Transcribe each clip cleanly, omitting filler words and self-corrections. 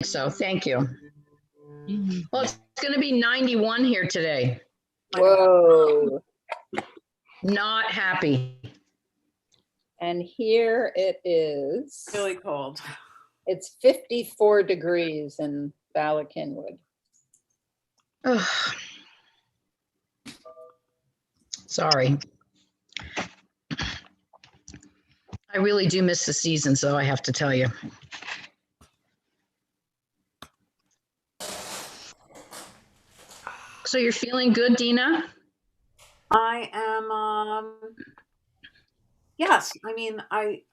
So thank you. Well, it's going to be 91 here today. Whoa. Not happy. And here it is. Really cold. It's 54 degrees in Bala Cynwyd. Ugh. Sorry. I really do miss the seasons, though, I have to tell you. So you're feeling good, Dina? I am, yes, I mean, I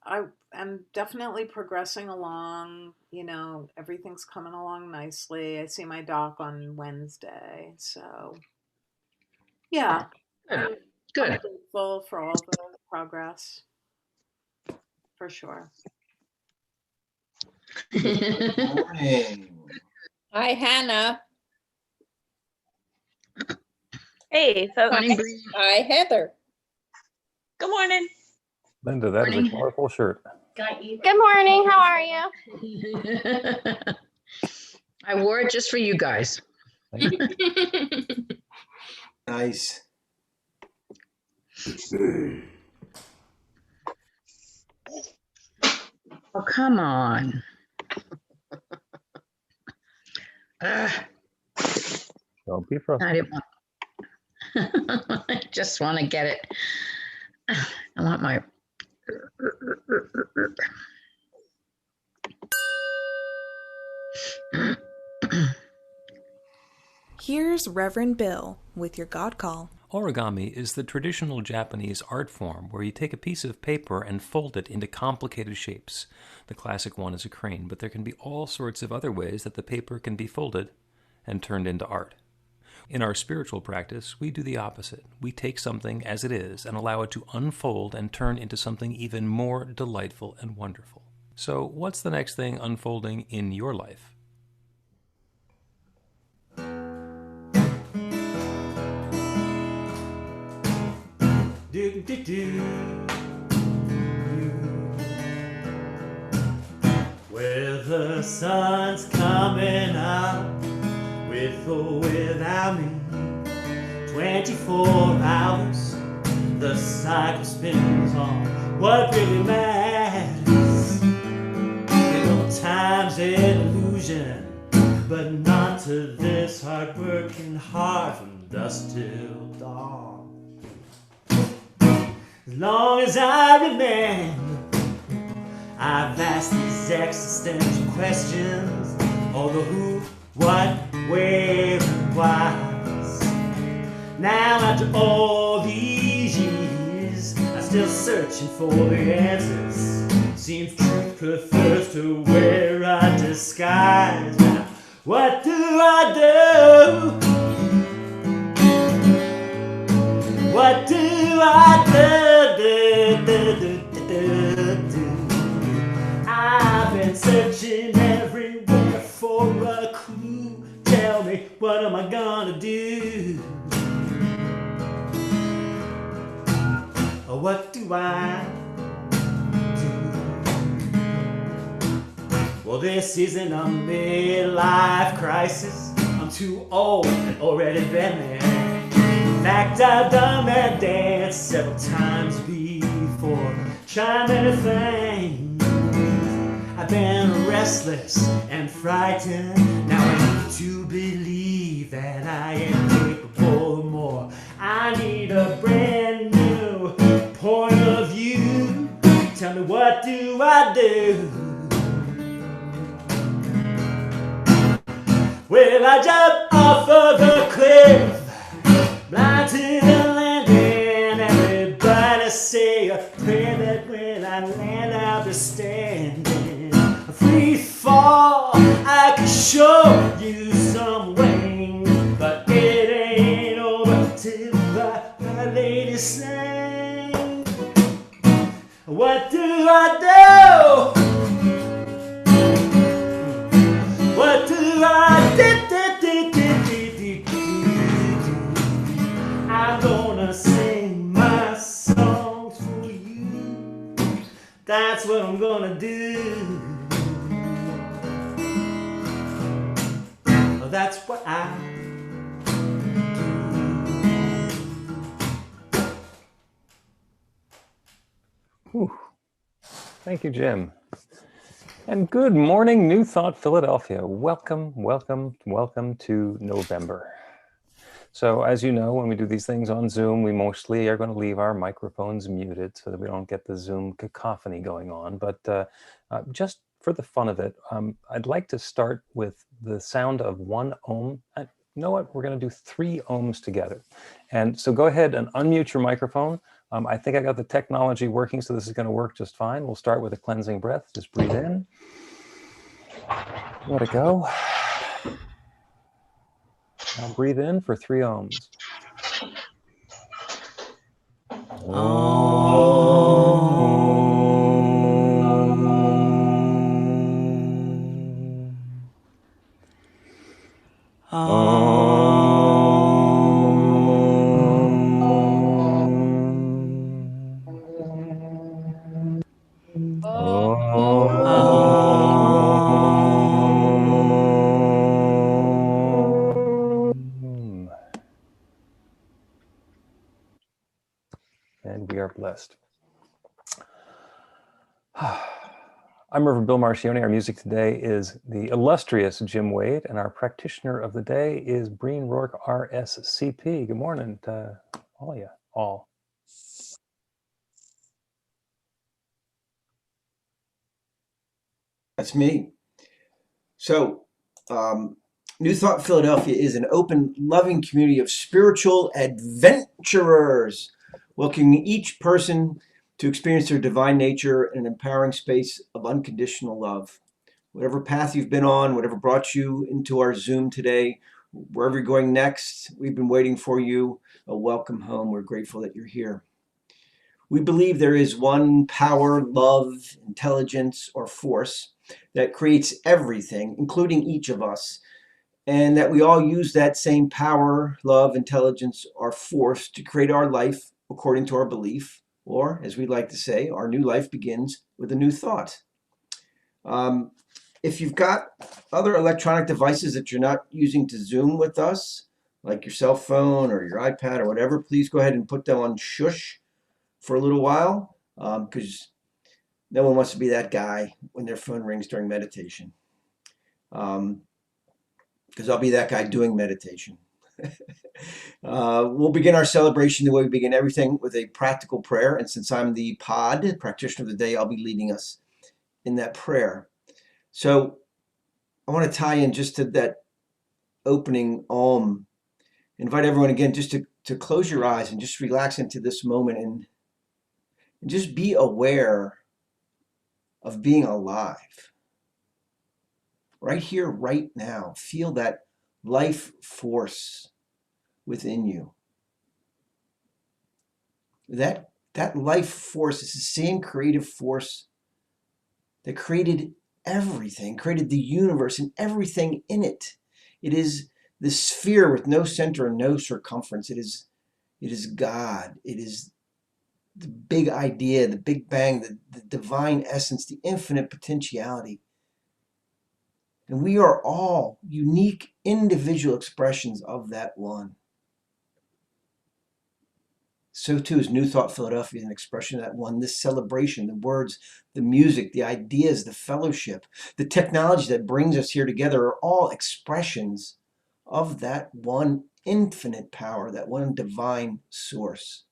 am definitely progressing along, you know, everything's coming along nicely. I see my doc on Wednesday, so yeah. Good. I'm Good. grateful for all the progress, for sure. Morning. Hi, Hannah. Hey, folks. Morning, Bree. Hi, Heather. Good morning. Linda, that is a Morning. colorful shirt. Good morning. How are you? I wore it just for you guys. Thank you. Nice. Oh, come on. Don't be frustrated. I didn't want. I just want to get it. I want my. Here's Reverend Bill with your God Call. Origami is the traditional Japanese art form where you take a piece of paper and fold it into complicated shapes. The classic one is a crane, but there can be all sorts of other ways that the paper can be folded and turned into art. In our spiritual practice, we do the opposite. We take something as it is and allow it to unfold and turn into something even more delightful and wonderful. So, what's the next thing unfolding in your life? Where the sun's coming up, with or without me, 24 hours, the cycle spins on. What really matters, time's an illusion, but not to this hard-working heart from dusk till dawn. As long as I remember, I've asked these existential questions, all the who, what, where, and whys. Now after all these years, I'm still searching for the answers. Seems truth prefers to wear a disguise. Now, what do I do? What do I do? I've been searching everywhere for a clue. Tell me, what am I gonna do? What do I do? Well, this isn't a midlife crisis. I'm too old and already been there. In fact, I've done that dance several times before. Try many things. I've been restless and frightened. Now I need to believe that I am capable of more. I need a brand new point of view. Tell me, what do I do? Will I jump off of the cliff? Blind to the landing, everybody say a prayer that when I land I'll be standing. A free fall, I can show you some wings, but it ain't over till the lady sings. What do I do? What do I do? I'm gonna sing my songs for you. That's what I'm gonna do. that's what I Whew. Thank you, Jim. And good morning, New Thought Philadelphia. Welcome, welcome, welcome to November. So as you know, when we do these things on Zoom, we mostly are going to leave our microphones muted so that we don't get the Zoom cacophony going on. But just for the fun of it, I'd like to start with the sound of 1 ohm. You know what? We're going to do 3 ohms together. And so go ahead and unmute your microphone. I think I got the technology working, so this is going to work just fine. We'll start with a cleansing breath. Just breathe in. Let it go. Now breathe in for 3 ohms. And we are blessed. I'm Reverend Bill Marcioni. Our music today is the illustrious Jim Wade, and our practitioner of the day is Breen Rourke, RSCP. Good morning to all of you, all. That's me. So, New Thought Philadelphia is an open, loving community of spiritual adventurers, welcoming each person to experience their divine nature in an empowering space of unconditional love. Whatever path you've been on, whatever brought you into our Zoom today, wherever you're going next, we've been waiting for you. A welcome home. We're grateful that you're here. We believe there is one power, love, intelligence, or force that creates everything, including each of us, and that we all use that same power, love, intelligence, or force to create our life according to our belief, or as we like to say, our new life begins with a new thought. If you've got other electronic devices that you're not using to Zoom with us, like your cell phone or your iPad or whatever, please go ahead and put them on shush for a little while, because no one wants to be that guy when their phone rings during meditation. Because I'll be that guy doing meditation. We'll begin our celebration the way we begin everything, with a practical prayer. And since I'm the practitioner of the day, I'll be leading us in that prayer. So I want to tie in just to that opening Om. Invite everyone again just to close your eyes and just relax into this moment and just be aware of being alive. Right here, right now. Feel that life force within you. That life force is the same creative force that created everything, created the universe and everything in it. It is the sphere with no center and no circumference. It is God. It is the big idea, the Big Bang, the divine essence, the infinite potentiality. And we are all unique individual expressions of that one. So too is New Thought Philadelphia an expression of that one. This celebration, the words, the music, the ideas, the fellowship, the technology that brings us here together are all expressions of that one infinite power, that one divine source.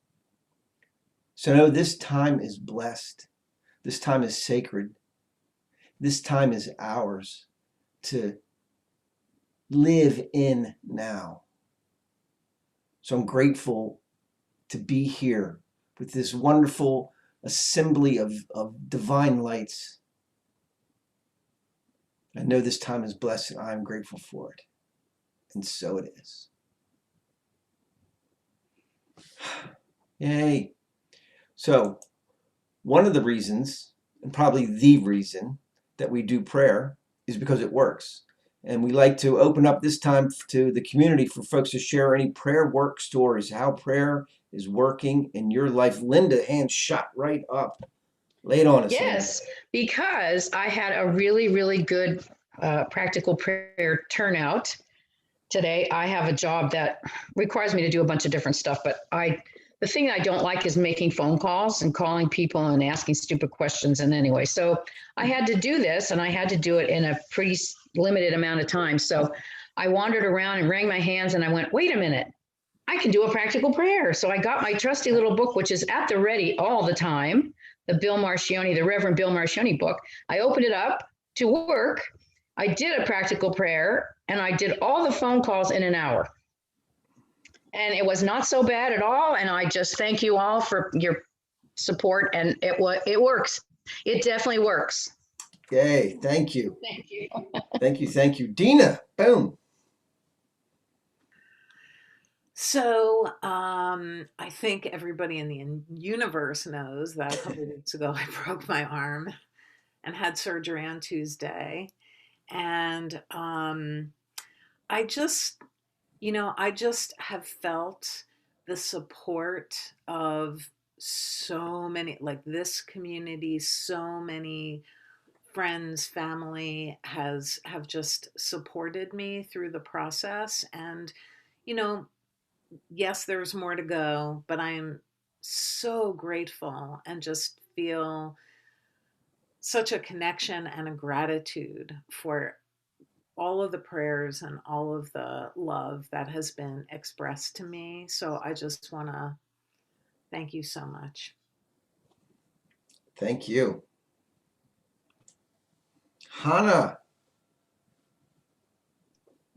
So know this time is blessed. This time is sacred. This time is ours to live in now. So I'm grateful to be here with this wonderful assembly of divine lights. I know this time is blessed and I'm grateful for it. And so it is. Yay. So one of the reasons, and probably the reason, that we do prayer is because it works. And we like to open up this time to the community for folks to share any prayer work stories, how prayer is working in your life. Linda, hand shot right up. Lay it on us. Yes, Linda. because I had a really, really good practical prayer turnout today. I have a job that requires me to do a bunch of different stuff, but the thing I don't like is making phone calls and calling people and asking stupid questions. And anyway, so I had to do this, and I had to do it in a pretty limited amount of time. So I wandered around and wrung my hands, and I went, wait a minute, I can do a practical prayer. So I got my trusty little book, which is at the ready all the time, the Reverend Bill Marcioni book. I opened it up to work. I did a practical prayer, and I did all the phone calls in an hour. And it was not so bad at all. And I just thank you all for your support. And it works. It definitely works. Yay. Thank you. Thank you. Thank you. Dina, boom. So I think everybody in the universe knows that a couple of weeks ago I broke my arm and had surgery on Tuesday. And I just have felt the support of so many, like this community, so many friends, family have just supported me through the process. And, yes, there's more to go, but I am so grateful and just feel such a connection and a gratitude for all of the prayers and all of the love that has been expressed to me. So I just want to thank you so much. Thank you. Hannah.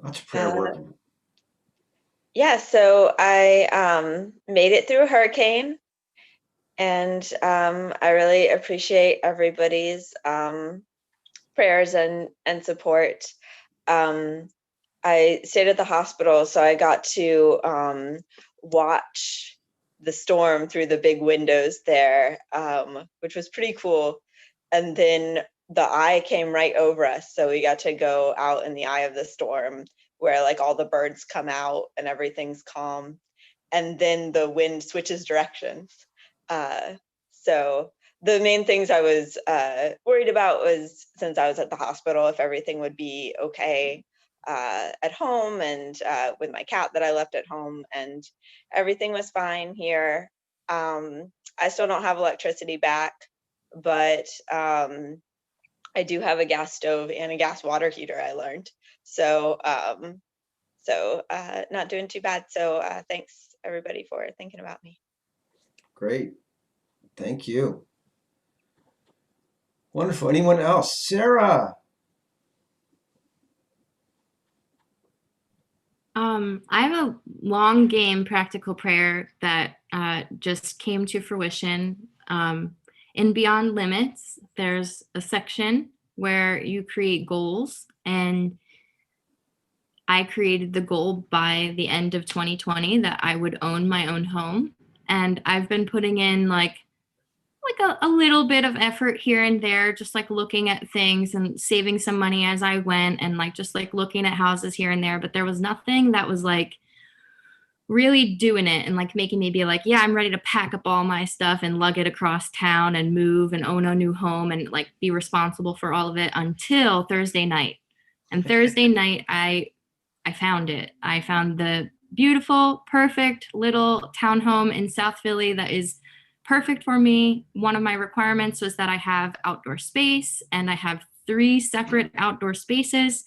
Lots of prayer work. Yeah, so I made it through a hurricane, and I really appreciate everybody's prayers and support. I stayed at the hospital, so I got to watch the storm through the big windows there, which was pretty cool. And then the eye came right over us, so we got to go out in the eye of the storm, where like all the birds come out and everything's calm, and then the wind switches directions. So the main things I was worried about was, since I was at the hospital, if everything would be okay at home, and with my cat that I left at home, and everything was fine here. I still don't have electricity back, but I do have a gas stove and a gas water heater, I learned. So not doing too bad. So thanks everybody for thinking about me. Great. Thank you. Wonderful. Anyone else? Sarah. I have a long game practical prayer that just came to fruition. In Beyond Limits, there's a section where you create goals, and I created the goal by the end of 2020 that I would own my own home. And I've been putting in like a little bit of effort here and there, just like looking at things and saving some money as I went, and like just like looking at houses here and there. But there was nothing that was like really doing it and like making me be like, yeah, I'm ready to pack up all my stuff and lug it across town and move and own a new home and like be responsible for all of it, until Thursday night. And Thursday night, I found it. I found the beautiful, perfect little townhome in South Philly that is perfect for me. One of my requirements was that I have outdoor space, and I have 3 separate outdoor spaces.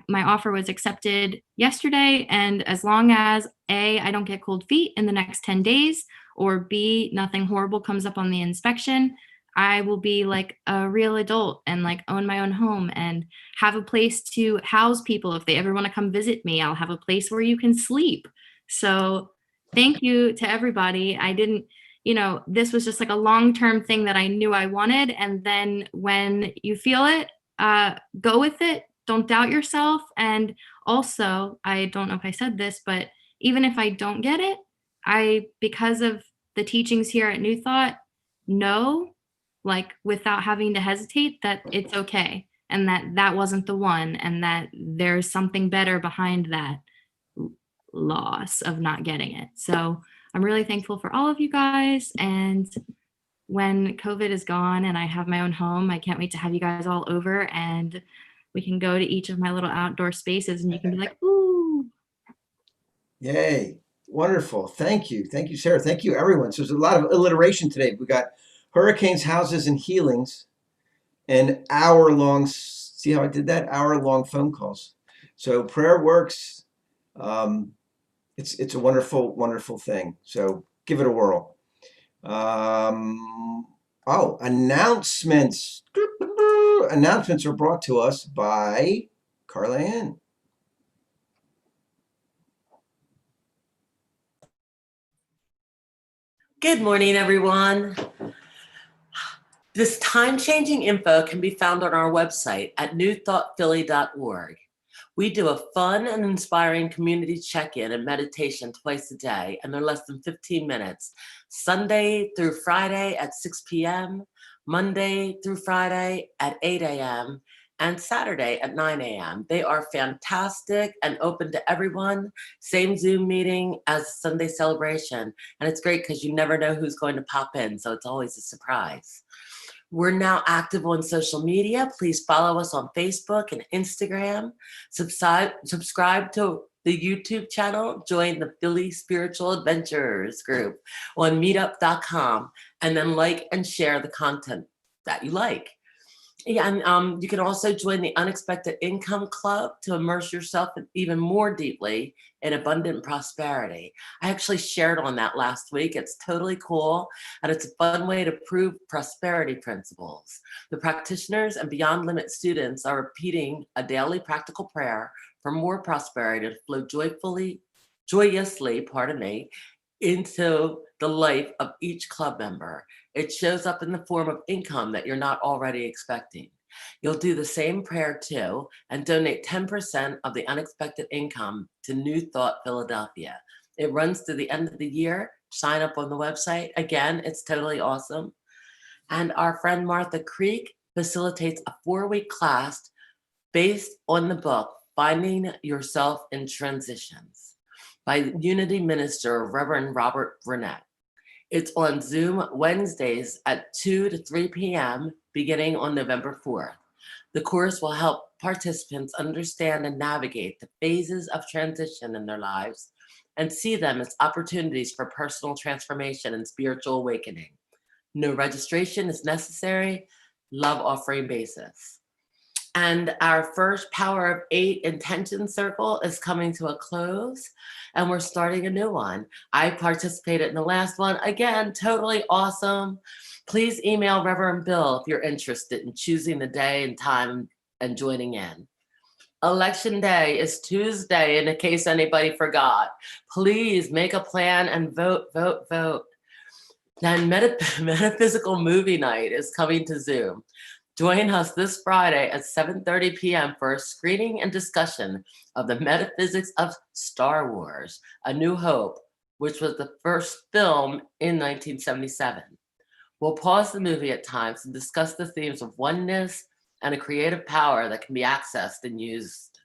My offer was accepted yesterday, and as long as A, I don't get cold feet in the next 10 days, or B, nothing horrible comes up on the inspection, I will be like a real adult and like own my own home and have a place to house people. If they ever want to come visit me, I'll have a place where you can sleep. So thank you to everybody. I didn't, this was just like a long-term thing that I knew I wanted. And then when you feel it, go with it. Don't doubt yourself. And also, I don't know if I said this, but even if I don't get it, because of the teachings here at New Thought, know, like without having to hesitate, that it's okay, and that wasn't the one, and that there's something better behind that loss of not getting it. So I'm really thankful for all of you guys. And when COVID is gone and I have my own home, I can't wait to have you guys all over, and we can go to each of my little outdoor spaces, and you can be like, ooh, Yay. Wonderful. Thank you. Thank you, Sarah. Thank you, everyone. So there's a lot of alliteration today. We got hurricanes, houses, and healings, and hour-long, see how I did that? Hour-long phone calls. So prayer works. It's a wonderful, wonderful thing. So give it a whirl. Announcements. Announcements are brought to us by Carla Ann. Good morning, everyone. This time-changing info can be found on our website at newthoughtphilly.org. We do a fun and inspiring community check-in and meditation twice a day, and they're less than 15 minutes, Sunday through Friday at 6 p.m., Monday through Friday at 8 a.m., and Saturday at 9 a.m. They are fantastic and open to everyone. Same Zoom meeting as Sunday celebration. And it's great because you never know who's going to pop in, so it's always a surprise. We're now active on social media. Please follow us on Facebook and Instagram. Subscribe to the YouTube channel. Join the Philly Spiritual Adventures group on meetup.com, and then like and share the content that you like. Yeah, and you can also join the Unexpected Income Club to immerse yourself even more deeply in abundant prosperity. I actually shared on that last week. It's totally cool, and it's a fun way to prove prosperity principles. The practitioners and Beyond Limit students are repeating a daily practical prayer for more prosperity to flow joyously, into the life of each club member. It shows up in the form of income that you're not already expecting. You'll do the same prayer too and donate 10% of the unexpected income to New Thought Philadelphia. It runs through the end of the year. Sign up on the website. Again, it's totally awesome. And our friend Martha Creek facilitates a 4-week class based on the book, Finding Yourself in Transitions, by Unity Minister Reverend Robert Burnett. It's on Zoom Wednesdays at 2 to 3 p.m. beginning on November 4th. The course will help participants understand and navigate the phases of transition in their lives and see them as opportunities for personal transformation and spiritual awakening. No registration is necessary, love offering basis. And our first Power of 8 Intention Circle is coming to a close, and we're starting a new one. I participated in the last one. Again, totally awesome. Please email Reverend Bill if you're interested in choosing the day and time and joining in. Election day is Tuesday, in case anybody forgot. Please make a plan and vote, vote, vote. Then Metaphysical Movie Night is coming to Zoom. Join us this Friday at 7:30 p.m. for a screening and discussion of the metaphysics of Star Wars, A New Hope, which was the first film in 1977. We'll pause the movie at times and discuss the themes of oneness and a creative power that can be accessed and used.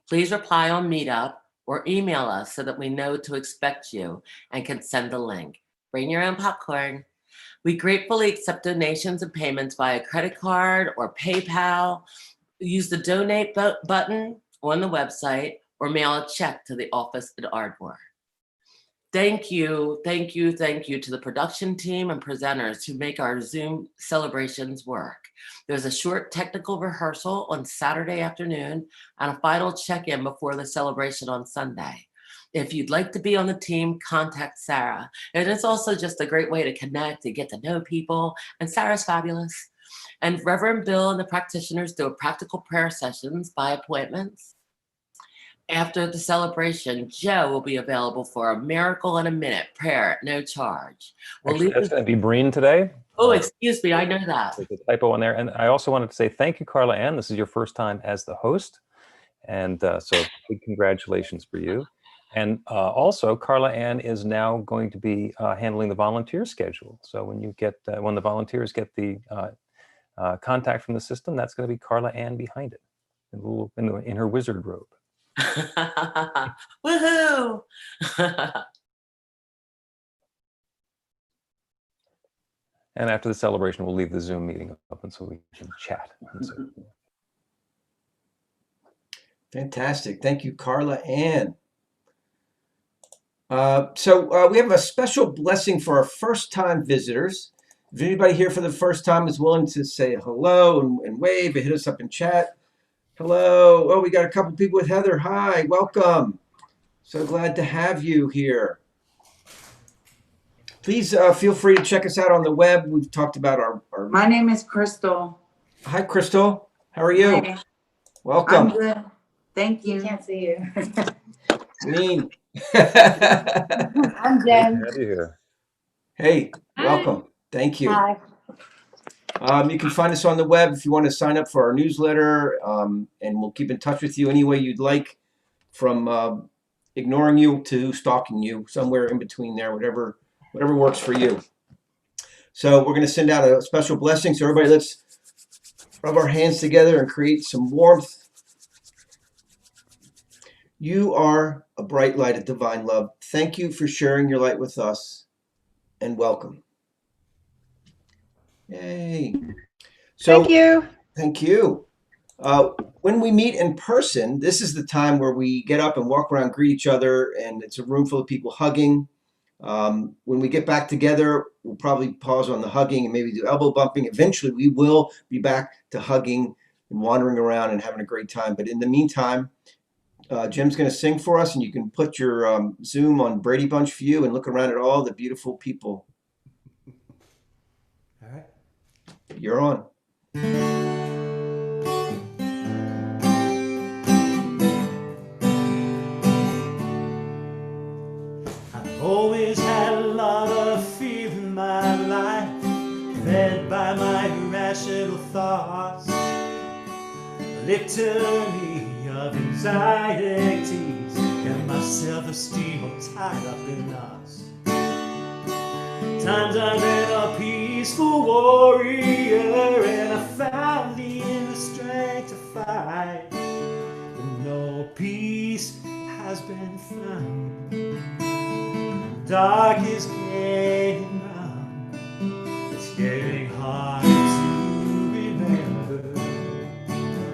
Please reply on Meetup or email us so that we know to expect you and can send a link. Bring your own popcorn. We gratefully accept donations and payments via credit card or PayPal. Use the donate button on the website or mail a check to the office at Ardmore. Thank you to the production team and presenters who make our Zoom celebrations work. There's a short technical rehearsal on Saturday afternoon and a final check-in before the celebration on Sunday. If you'd like to be on the team, contact Sarah. And it's also just a great way to connect and get to know people. And Sarah's fabulous. And Reverend Bill and the practitioners do practical prayer sessions by appointments. After the celebration, Joe will be available for a miracle in a minute prayer at no charge. Actually, that's going to be Breen today. Oh, excuse me. I know that. There's a typo on there. And I also wanted to say thank you, Carla Ann. This is your first time as the host. And so big congratulations for you. And also, Carla Ann is now going to be handling the volunteer schedule. So when you get when the volunteers get the contact from the system, that's going to be Carla Ann behind it, in her wizard robe. Woohoo! And after the celebration, we'll leave the Zoom meeting open so we can chat. Fantastic. Thank you, Carla Ann. We have a special blessing for our first-time visitors. If anybody here for the first time is willing to say hello and wave and hit us up in chat. Hello. Oh, we got a couple people with Heather. Hi, welcome. So glad to have you here. Please feel free to check us out on the web. We've talked about our My name is Crystal. Hi, Crystal. How are you? Hi. Welcome. I'm good. Thank you. Can't see you. Mean. I'm Jen. Have you here? Hey, Hi. welcome. Thank you. Hi. You can find us on the web if you want to sign up for our newsletter, and we'll keep in touch with you any way you'd like, from ignoring you to stalking you, somewhere in between there, whatever works for you. So we're going to send out a special blessing. So everybody, let's rub our hands together and create some warmth. You are a bright light of divine love. Thank you for sharing your light with us, and welcome. Yay. So, Thank you. Thank you. When we meet in person, this is the time where we get up and walk around, greet each other, and it's a room full of people hugging. When we get back together, we'll probably pause on the hugging and maybe do elbow bumping. Eventually, we will be back to hugging and wandering around and having a great time. But in the meantime, Jim's going to sing for us, and you can put your Zoom on Brady Bunch view and look around at all the beautiful people. All right. You're on. I've always had a lot of fear in my life, fed by my irrational thoughts. A litany of anxieties and my self-esteem all tied up in knots. Times I've been a peaceful warrior and I found the inner strength to fight, but no peace has been found. Dark is getting round. It's getting hard to remember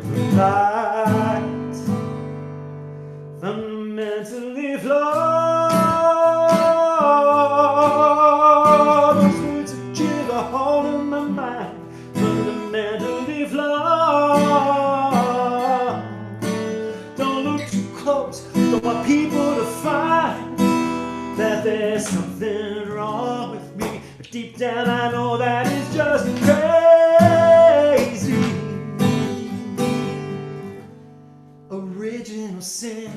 the light, fundamentally flawed. Those words of chill are holding my mind, fundamentally flawed. Don't look too close, don't want people to find that there's something wrong with me, but deep down I know that it's just crazy. Original sin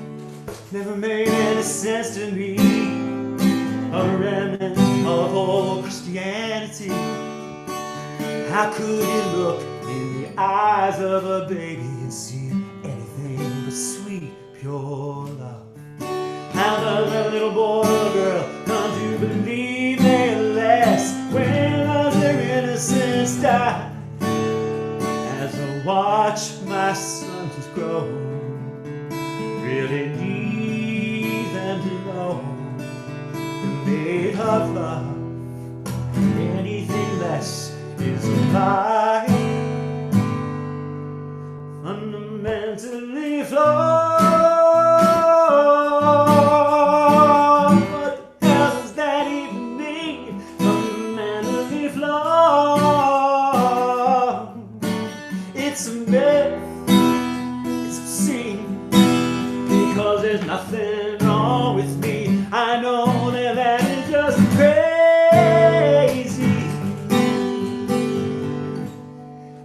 never made any sense to me. A remnant of old Christianity. How could you look in the eyes of a baby and see anything but sweet, pure love? How does a little boy or girl come to believe they're less when loves their innocence die? As I watch my sons grow, really need them to know the made of love. Anything less is a lie, fundamentally flawed. Nothing wrong with me. I know that that is just crazy.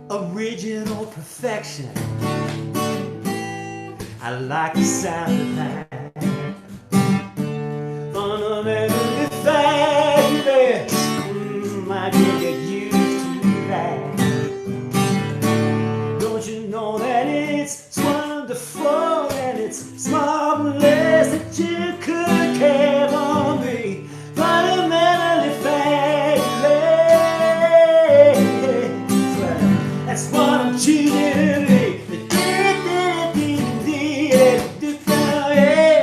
Original perfection. I like the sound of that. Fundamentally fabulous. I can get used to that. Don't you know that it's wonderful and it's marvelous that you could care for me? Fundamentally fabulous. That's what I'm choosing to be. Yeah.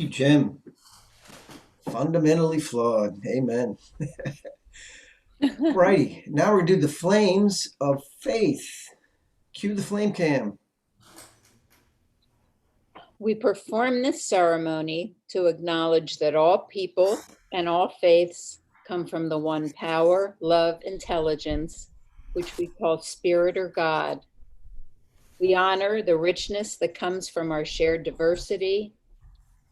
you, Jim. Fundamentally flawed. Amen. Righty. Now we're going to do the flames of faith. Cue the flame cam. We perform this ceremony to acknowledge that all people and all faiths come from the one power, love, intelligence, which we call spirit or God. We honor the richness that comes from our shared diversity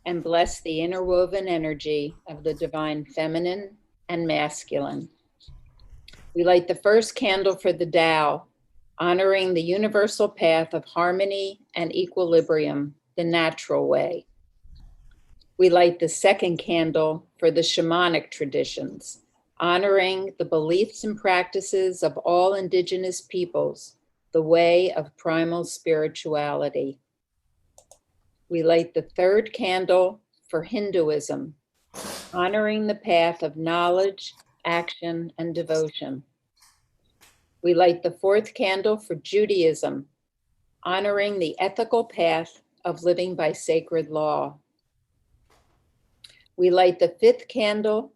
and bless the interwoven energy of the divine feminine and masculine. We light the first candle for the Tao, honoring the universal path of harmony and equilibrium, the natural way. We light the second candle for the shamanic traditions, honoring the beliefs and practices of all indigenous peoples, the way of primal spirituality. We light the third candle for Hinduism, honoring the path of knowledge, action, and devotion. We light the fourth candle for Judaism, honoring the ethical path of living by sacred law. We light the fifth candle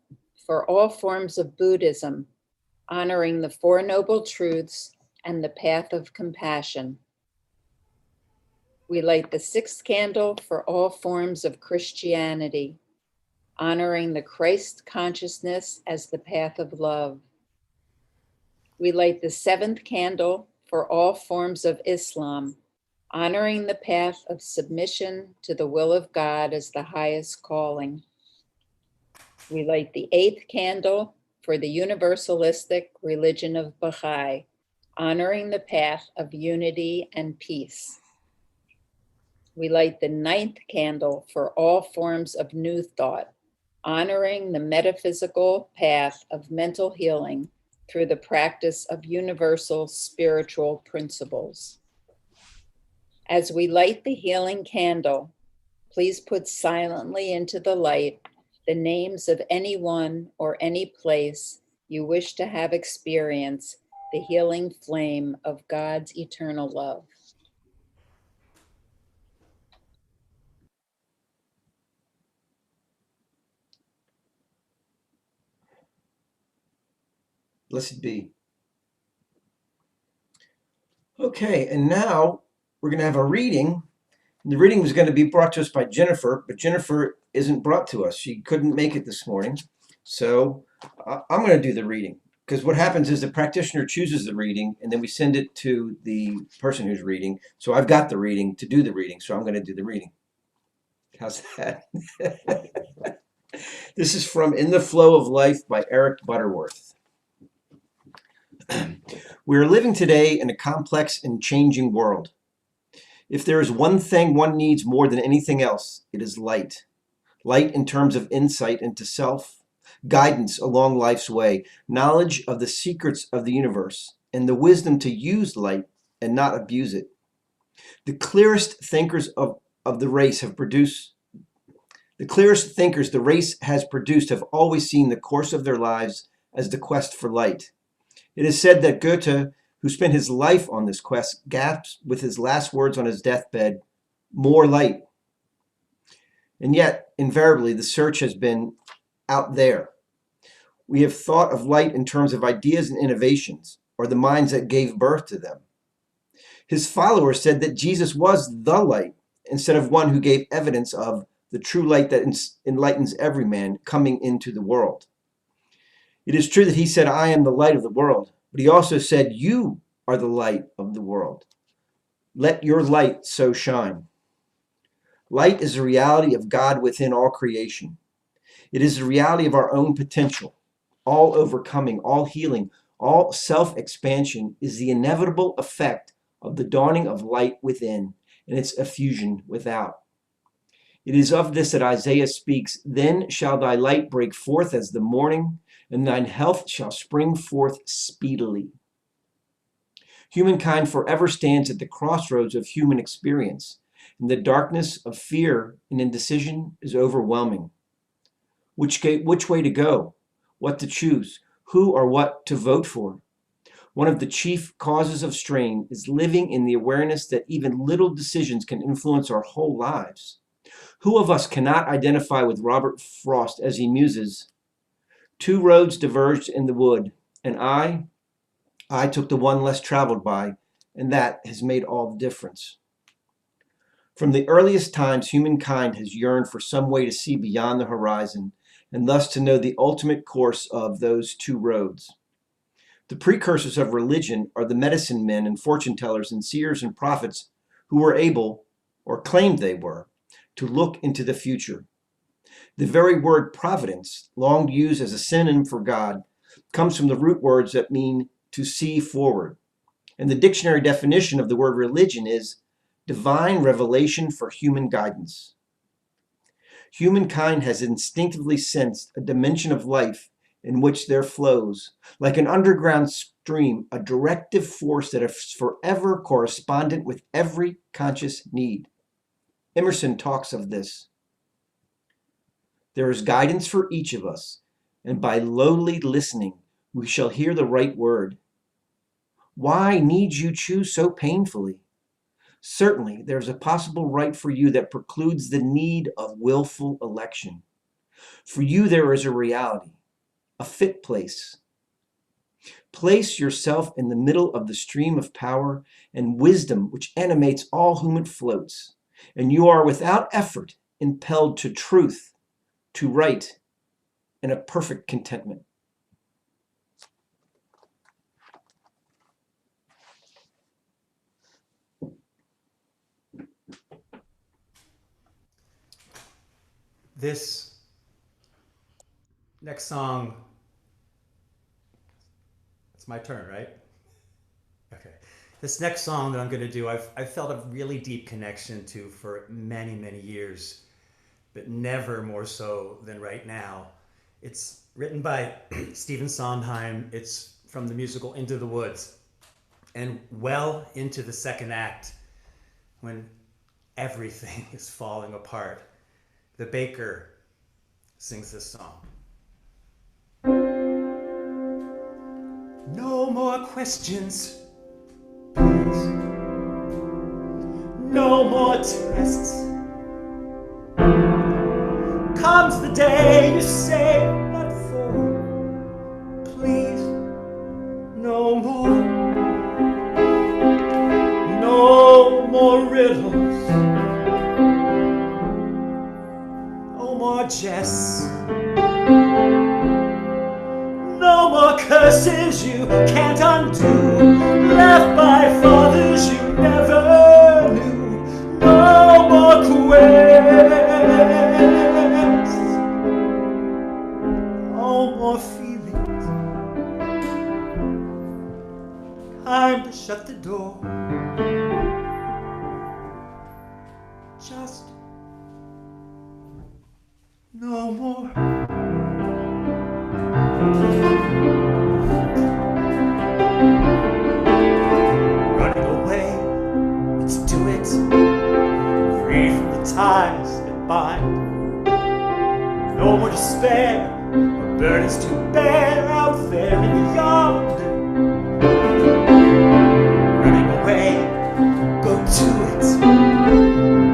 for all forms of Buddhism, honoring the Four Noble Truths and the path of compassion. We light the sixth candle for all forms of Christianity, honoring the Christ consciousness as the path of love. We light the seventh candle for all forms of Islam, honoring the path of submission to the will of God as the highest calling. We light the eighth candle for the universalistic religion of Baha'i, honoring the path of unity and peace. We light the ninth candle for all forms of New Thought, honoring the metaphysical path of mental healing through the practice of universal spiritual principles. As we light the healing candle, please put silently into the light the names of anyone or any place you wish to have experience the healing flame of God's eternal love. Blessed be. Okay, and now we're going to have a reading. The reading was going to be brought to us by Jennifer, but Jennifer isn't brought to us. She couldn't make it this morning. So I'm going to do the reading, because what happens is the practitioner chooses the reading and then we send it to the person who's reading. So I've got the reading to do the reading, so I'm going to do the reading. How's that? This is from In the Flow of Life by Eric Butterworth. We are living today in a complex and changing world. If there is one thing one needs more than anything else, it is light. Light in terms of insight into self, guidance along life's way, knowledge of the secrets of the universe, and the wisdom to use light and not abuse it. The clearest thinkers of the race have produced, the clearest thinkers the race has produced have always seen the course of their lives as the quest for light. It is said that Goethe, who spent his life on this quest, gasped with his last words on his deathbed, "More light." And yet, invariably, the search has been out there. We have thought of light in terms of ideas and innovations, or the minds that gave birth to them. His followers said that Jesus was the light, instead of one who gave evidence of the true light that enlightens every man coming into the world. It is true that he said, "I am the light of the world," but he also said, "You are the light of the world. Let your light so shine." Light is the reality of God within all creation. It is the reality of our own potential. All overcoming, all healing, all self-expansion is the inevitable effect of the dawning of light within and its effusion without. It is of this that Isaiah speaks, "Then shall thy light break forth as the morning, and thine health shall spring forth speedily." Humankind forever stands at the crossroads of human experience, and the darkness of fear and indecision is overwhelming. Which way to go? What to choose? Who or what to vote for? One of the chief causes of strain is living in the awareness that even little decisions can influence our whole lives. Who of us cannot identify with Robert Frost as he muses, "Two roads diverged in the wood, and I took the one less traveled by, and that has made all the difference." From the earliest times, humankind has yearned for some way to see beyond the horizon, and thus to know the ultimate course of those two roads. The precursors of religion are the medicine men and fortune tellers and seers and prophets who were able, or claimed they were, to look into the future. The very word providence, long used as a synonym for God, comes from the root words that mean to see forward. And the dictionary definition of the word religion is divine revelation for human guidance. Humankind has instinctively sensed a dimension of life in which there flows, like an underground stream, a directive force that is forever correspondent with every conscious need. Emerson talks of this. There is guidance for each of us, and by lowly listening, we shall hear the right word. Why need you choose so painfully? Certainly, there is a possible right for you that precludes the need of willful election. For you, there is a reality, a fit place. Place yourself in the middle of the stream of power and wisdom which animates all whom it floats, and you are without effort impelled to truth, to right, and a perfect contentment. This next song, it's my turn, right? Okay. This next song that I'm going to do, I've felt a really deep connection to for many, many years, but never more so than right now. It's written by Stephen Sondheim. It's from the musical Into the Woods. And well into the second act, when everything is falling apart, the baker sings this song. No more questions, please. No more tests. Comes the day you say what for. Please, no more. No more riddles. No more jests. No more curses you can't undo, left by fathers you never knew. No more quests. No more feelings. Time to shut the door. Just no more. Running away, let's do it. Free from the ties that bind. No more despair, or burdens to bear out there in yonder. Running away, go to it.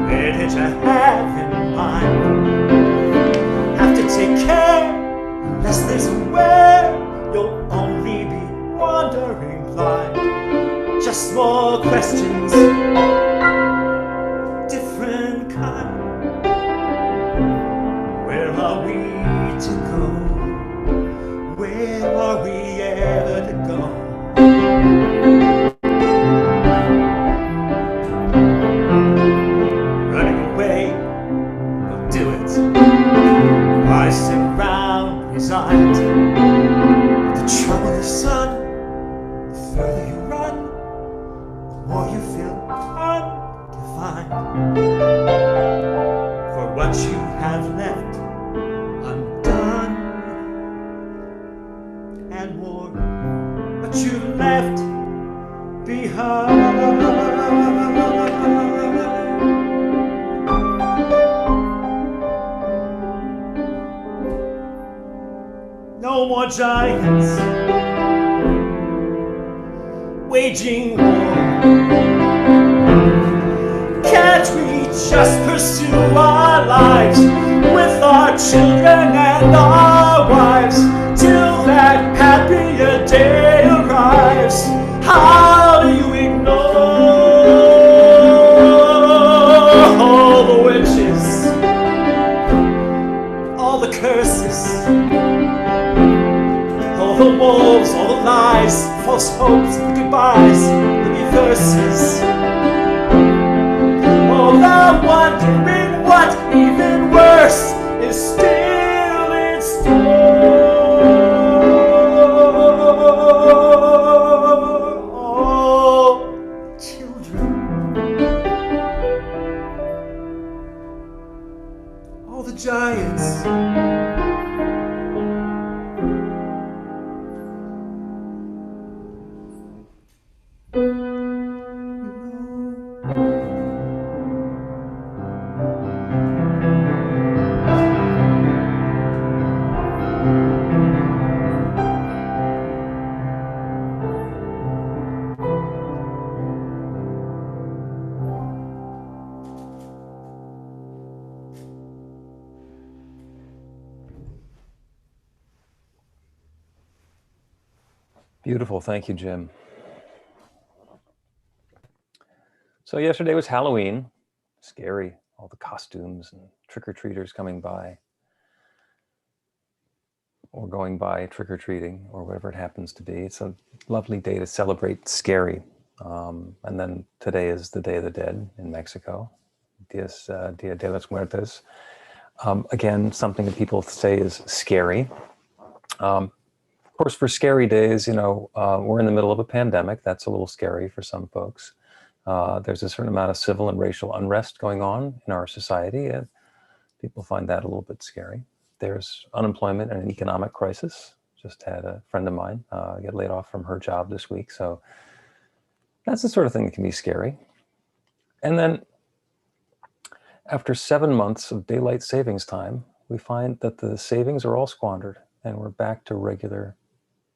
Where did you have in mind? Have to take care, unless there's a where, you'll only be wandering blind. Just more questions, different kind. Where are we to go? Where are we ever to go? Running away, go do it. Why sit around resigned? The trouble is, son, the further you run, the more you feel undefined. For what you have left undone, and more what you left behind. No more giants waging war. Can't we just pursue our our lives with our children and our wives till that happier day arrives. How do you ignore all the witches, all the curses, all the wolves, all the lies, false hopes, the goodbyes, the reverses, all the wondering what even worse is still in store. All children, all the giants, Beautiful. Thank you, Jim. So yesterday was Halloween. Scary. All the costumes and trick-or-treaters coming by or going by trick-or-treating or whatever it happens to be. It's a lovely day to celebrate scary. And then today is the Day of the Dead in Mexico, Dia de los Muertos. Again, something that people say is scary. Of course, for scary days, we're in the middle of a pandemic. That's a little scary for some folks. There's a certain amount of civil and racial unrest going on in our society, and people find that a little bit scary. There's unemployment and an economic crisis. Just had a friend of mine get laid off from her job this week. So that's the sort of thing that can be scary. And then after 7 months of daylight savings time, we find that the savings are all squandered and we're back to regular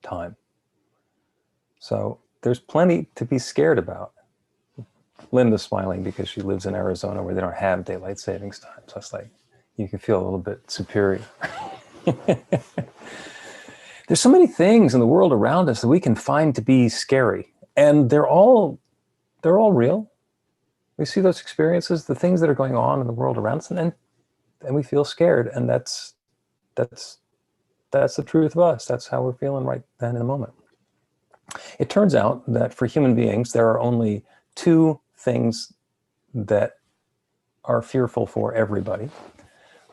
time. So there's plenty to be scared about. Linda's smiling because she lives in Arizona where they don't have daylight savings time. So it's like, you can feel a little bit superior. There's so many things in the world around us that we can find to be scary. And they're all real. We see those experiences, the things that are going on in the world around us, and we feel scared. And that's the truth of us. That's how we're feeling right then in the moment. It turns out that for human beings, there are only two things that are fearful for everybody.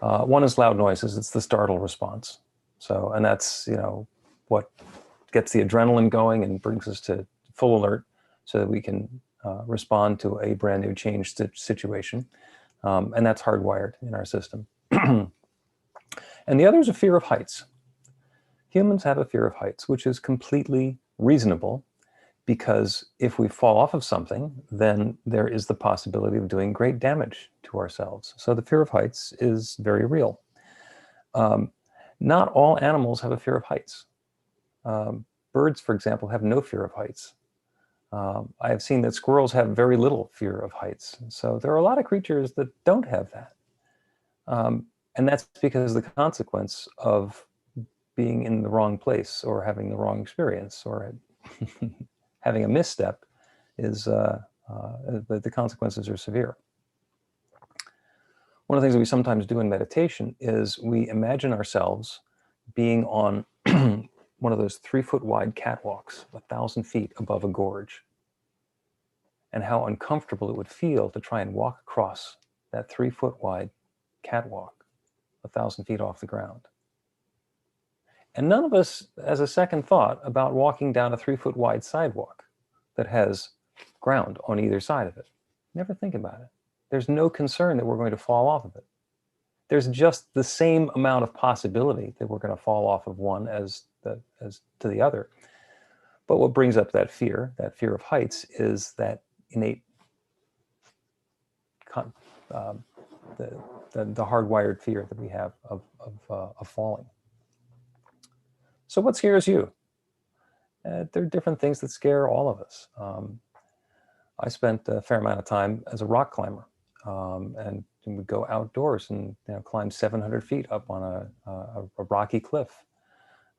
One is loud noises. It's the startle response. So, and that's, what gets the adrenaline going and brings us to full alert so that we can respond to a brand new changed situation. And that's hardwired in our system. And the other is a fear of heights. Humans have a fear of heights, which is completely reasonable because if we fall off of something, then there is the possibility of doing great damage to ourselves. So the fear of heights is very real. Not all animals have a fear of heights. Birds, for example, have no fear of heights. I have seen that squirrels have very little fear of heights. So there are a lot of creatures that don't have that. And that's because the consequence of being in the wrong place or having the wrong experience or having a misstep is the consequences are severe. One of the things that we sometimes do in meditation is we imagine ourselves being on one of those 3-foot wide catwalks, 1,000 feet above a gorge, and how uncomfortable it would feel to try and walk across that 3-foot wide catwalk, 1,000 feet off the ground. And none of us has a second thought about walking down a 3-foot wide sidewalk that has ground on either side of it. Never think about it. There's no concern that we're going to fall off of it. There's just the same amount of possibility that we're going to fall off of one as to the other. But what brings up that fear of heights, is that innate, the hardwired fear that we have of falling. So what scares you? There are different things that scare all of us. I spent a fair amount of time as a rock climber, and and would go outdoors and climb 700 feet up on a rocky cliff,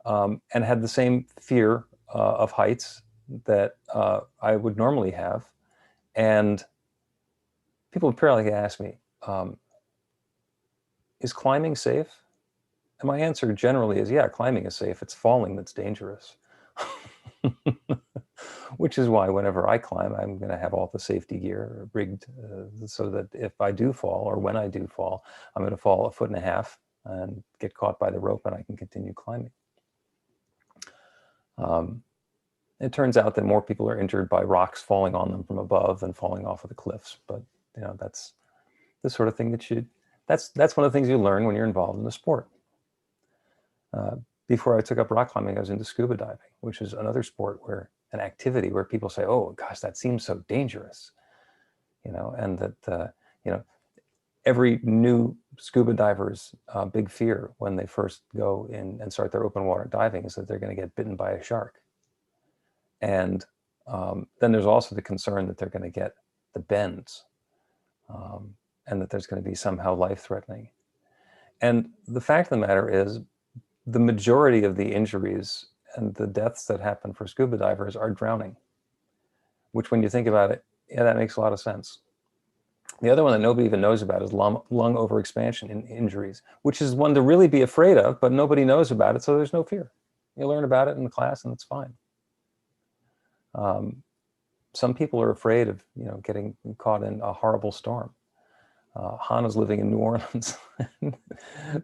and had the same fear of heights that I would normally have. And people would periodically ask me, is climbing safe? And my answer generally is, yeah, climbing is safe. It's falling that's dangerous. Which is why whenever I climb, I'm going to have all the safety gear rigged so that if I do fall, or when I do fall, I'm going to fall 1.5 feet and get caught by the rope, and I can continue climbing. It turns out that more people are injured by rocks falling on them from above than falling off of the cliffs. But that's the sort of thing that's one of the things you learn when you're involved in the sport. Before I took up rock climbing, I was into scuba diving, which is another sport an activity where people say, "Oh gosh, that seems so dangerous," and that every new scuba diver's big fear when they first go in and start their open water diving is that they're going to get bitten by a shark. And then there's also the concern that they're going to get the bends, and that there's going to be somehow life-threatening. And the fact of the matter is, the majority of the injuries and the deaths that happen for scuba divers are drowning, which, when you think about it, yeah, that makes a lot of sense. The other one that nobody even knows about is lung overexpansion injuries, which is one to really be afraid of, but nobody knows about it, so there's no fear. You learn about it in the class and it's fine. Some people are afraid of getting caught in a horrible storm. Hannah's living in New Orleans.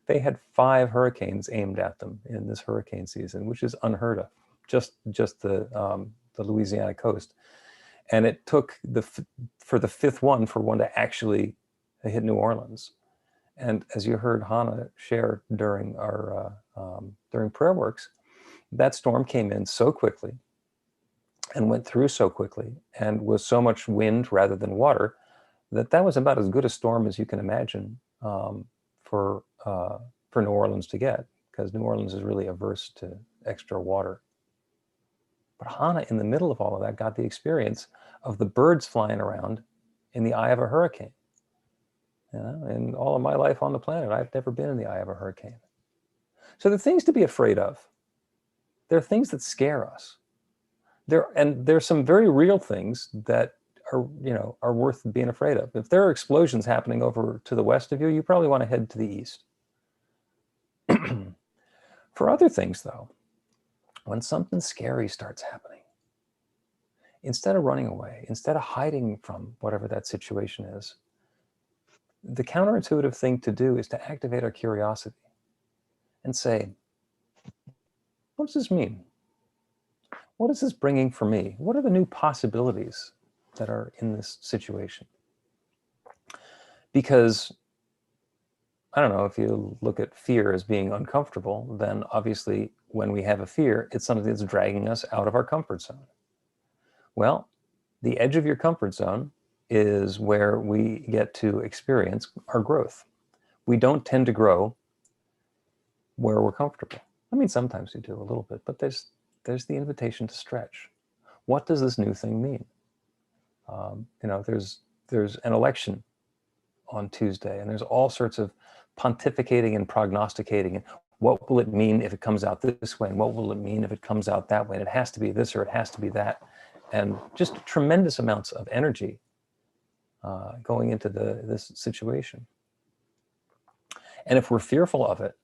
They had 5 hurricanes aimed at them in this hurricane season, which is unheard of, just the Louisiana coast. And it took for the 5th one for one to actually hit New Orleans. And as you heard Hannah share during our during prayer works, that storm came in so quickly and went through so quickly and was so much wind rather than water that was about as good a storm as you can imagine for New Orleans to get, because New Orleans is really averse to extra water. But Hannah, in the middle of all of that, got the experience of the birds flying around in the eye of a hurricane. In all of my life on the planet, I've never been in the eye of a hurricane. So the things to be afraid of, there are things that scare us. There's some very real things that are worth being afraid of. If there are explosions happening over to the west of you, you probably want to head to the east. For other things, though, when something scary starts happening, instead of running away, instead of hiding from whatever that situation is, the counterintuitive thing to do is to activate our curiosity and say, what does this mean? What is this bringing for me? What are the new possibilities that are in this situation? Because, I don't know, if you look at fear as being uncomfortable, then obviously when we have a fear, it's something that's dragging us out of our comfort zone. Well, the edge of your comfort zone is where we get to experience our growth. We don't tend to grow where we're comfortable. I mean, sometimes we do a little bit, but there's the invitation to stretch. What does this new thing mean? There's an election on Tuesday, and there's all sorts of pontificating and prognosticating, and what will it mean if it comes out this way, and what will it mean if it comes out that way, and it has to be this or it has to be that, and just tremendous amounts of energy going into this situation. And if we're fearful of it,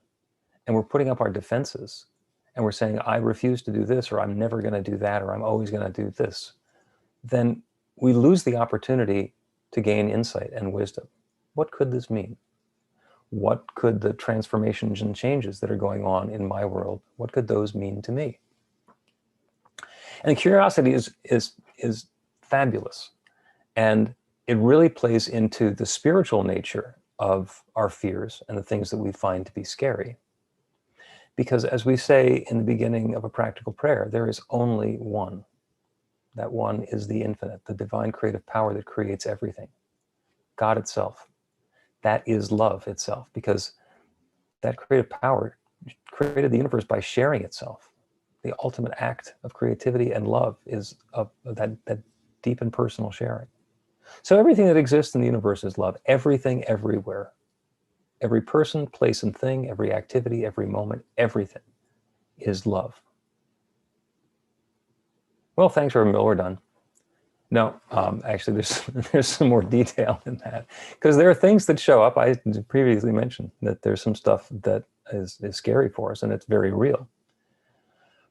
and we're putting up our defenses, and we're saying, I refuse to do this, or I'm never going to do that, or I'm always going to do this, then we lose the opportunity to gain insight and wisdom. What could this mean? What could the transformations and changes that are going on in my world, what could those mean to me? And curiosity is fabulous. And it really plays into the spiritual nature of our fears and the things that we find to be scary. Because as we say in the beginning of a practical prayer, there is only one. That one is the infinite, the divine creative power that creates everything. God itself. That is love itself, because that creative power created the universe by sharing itself. The ultimate act of creativity and love is that deep and personal sharing. So everything that exists in the universe is love. Everything, everywhere. Every person, place, and thing, every activity, every moment, everything is love. Well, thanks, Reverend Bill. We're done. No, actually, there's some more detail in that, because there are things that show up. I previously mentioned that there's some stuff that is scary for us, and it's very real.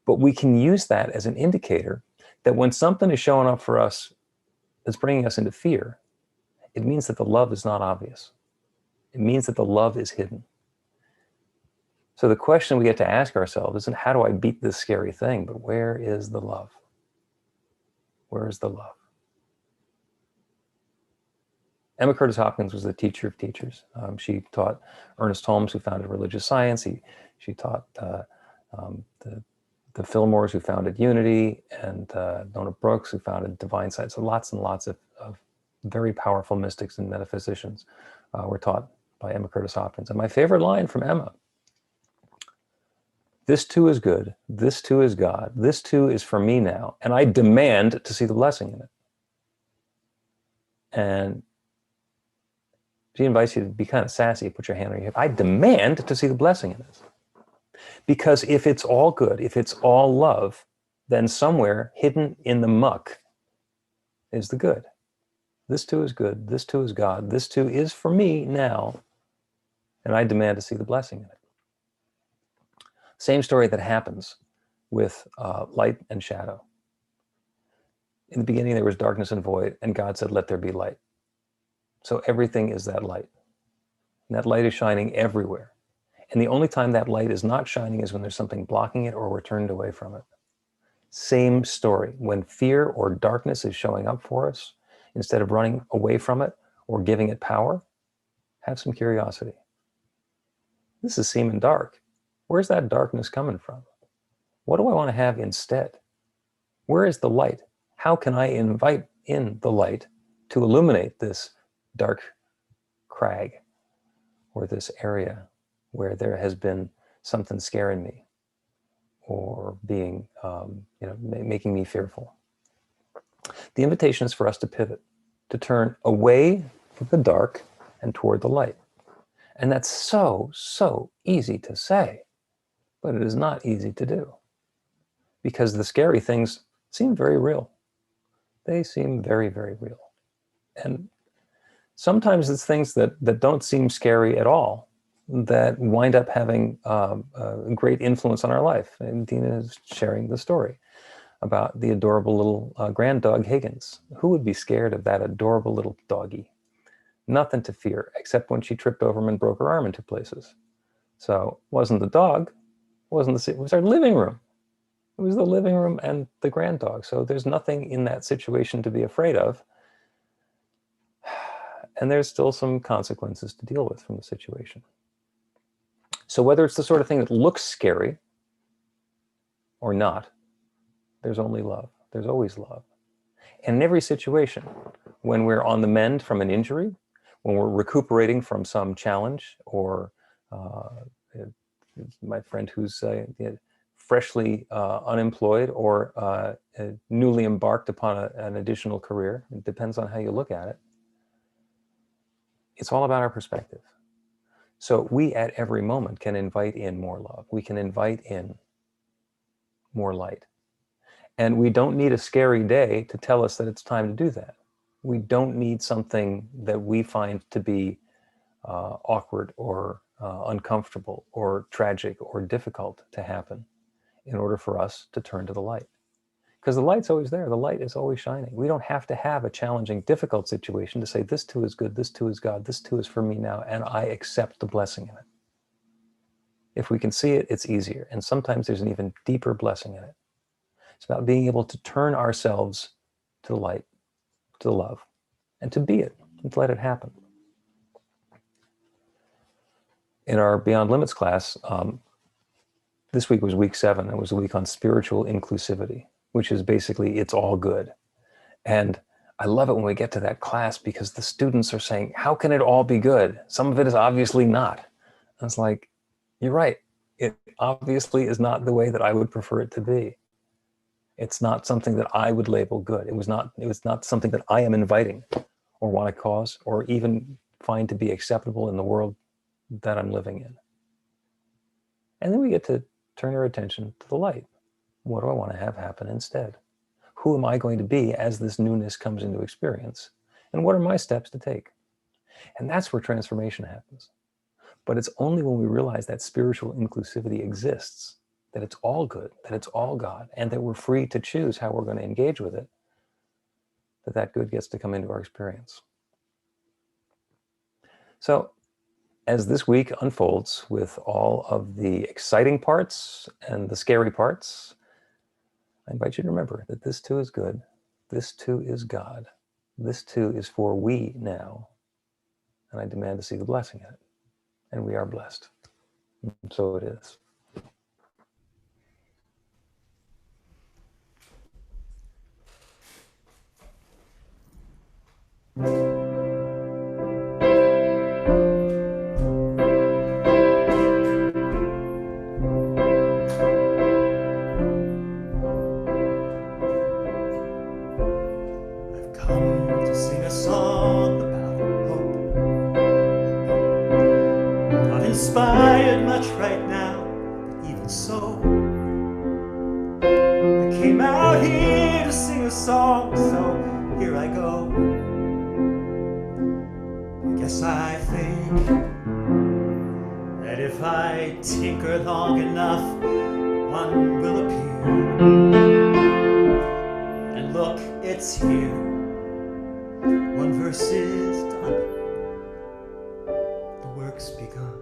But we can use that as an indicator that when something is showing up for us that's bringing us into fear, it means that the love is not obvious. It means that the love is hidden. So the question we get to ask ourselves isn't how do I beat this scary thing, but where is the love? Where is the love? Emma Curtis Hopkins was the teacher of teachers. She taught Ernest Holmes, who founded religious science. She taught the Fillmores, who founded Unity, and Nona Brooks, who founded Divine Sight. So lots and lots of very powerful mystics and metaphysicians were taught by Emma Curtis Hopkins. And my favorite line from Emma: "This too is good, this too is God, this too is for me now, and I demand to see the blessing in it." And she invites you to be kind of sassy, put your hand on your hip. I demand to see the blessing in this. Because if it's all good, if it's all love, then somewhere hidden in the muck is the good. This too is good, this too is God, this too is for me now, and I demand to see the blessing in it. Same story that happens with light and shadow. In the beginning, there was darkness and void, and God said, "Let there be light." So everything is that light. And that light is shining everywhere. And the only time that light is not shining is when there's something blocking it or we're turned away from it. Same story. When fear or darkness is showing up for us, instead of running away from it or giving it power, have some curiosity. This is seeming dark. Where's that darkness coming from? What do I want to have instead? Where is the light? How can I invite in the light to illuminate this dark crag or this area where there has been something scaring me or being, making me fearful? The invitation is for us to pivot, to turn away from the dark and toward the light. And that's so, so easy to say, but it is not easy to do, because the scary things seem very real. They seem very, very real. And sometimes it's things that don't seem scary at all that wind up having a great influence on our life. And Dina is sharing the story about the adorable little grand dog Higgins. Who would be scared of that adorable little doggy? Nothing to fear, except when she tripped over him and broke her arm in 2 places. So it wasn't the dog, it was our living room. It was the living room and the grand dog. So there's nothing in that situation to be afraid of. And there's still some consequences to deal with from the situation. So whether it's the sort of thing that looks scary or not, there's only love. There's always love. And in every situation, when we're on the mend from an injury, when we're recuperating from some challenge, or my friend who's freshly unemployed or newly embarked upon an additional career, it depends on how you look at it. It's all about our perspective. So we at every moment can invite in more love. We can invite in more light. And we don't need a scary day to tell us that it's time to do that. We don't need something that we find to be awkward or uncomfortable or tragic or difficult to happen in order for us to turn to the light. Because the light's always there. The light is always shining. We don't have to have a challenging, difficult situation to say, this too is good, this too is God, this too is for me now, and I accept the blessing in it. If we can see it, it's easier. And sometimes there's an even deeper blessing in it. It's about being able to turn ourselves to the light, to the love, and to be it, and to let it happen. In our Beyond Limits class, this week was week 7. It was a week on spiritual inclusivity, which is basically, it's all good. And I love it when we get to that class, because the students are saying, how can it all be good? Some of it is obviously not. And it's like, you're right. It obviously is not the way that I would prefer it to be. It's not something that I would label good. It was not something that I am inviting. or want to cause or even find to be acceptable in the world that I'm living in. And then we get to turn our attention to the light. What do I want to have happen instead? Who am I going to be as this newness comes into experience? And what are my steps to take? And that's where transformation happens. But it's only when we realize that spiritual inclusivity exists, that it's all good, that it's all God, and that we're free to choose how we're going to engage with it, that good gets to come into our experience. So as this week unfolds with all of the exciting parts and the scary parts, I invite you to remember that this too is good. This too is God. This too is for we now. And I demand to see the blessing in it. And we are blessed. And so it is. Inspired much right now, but even so, I came out here to sing a song, so here I go. I guess I think that if I tinker long enough, one will appear. And look, it's here. One verse is done, the work's begun.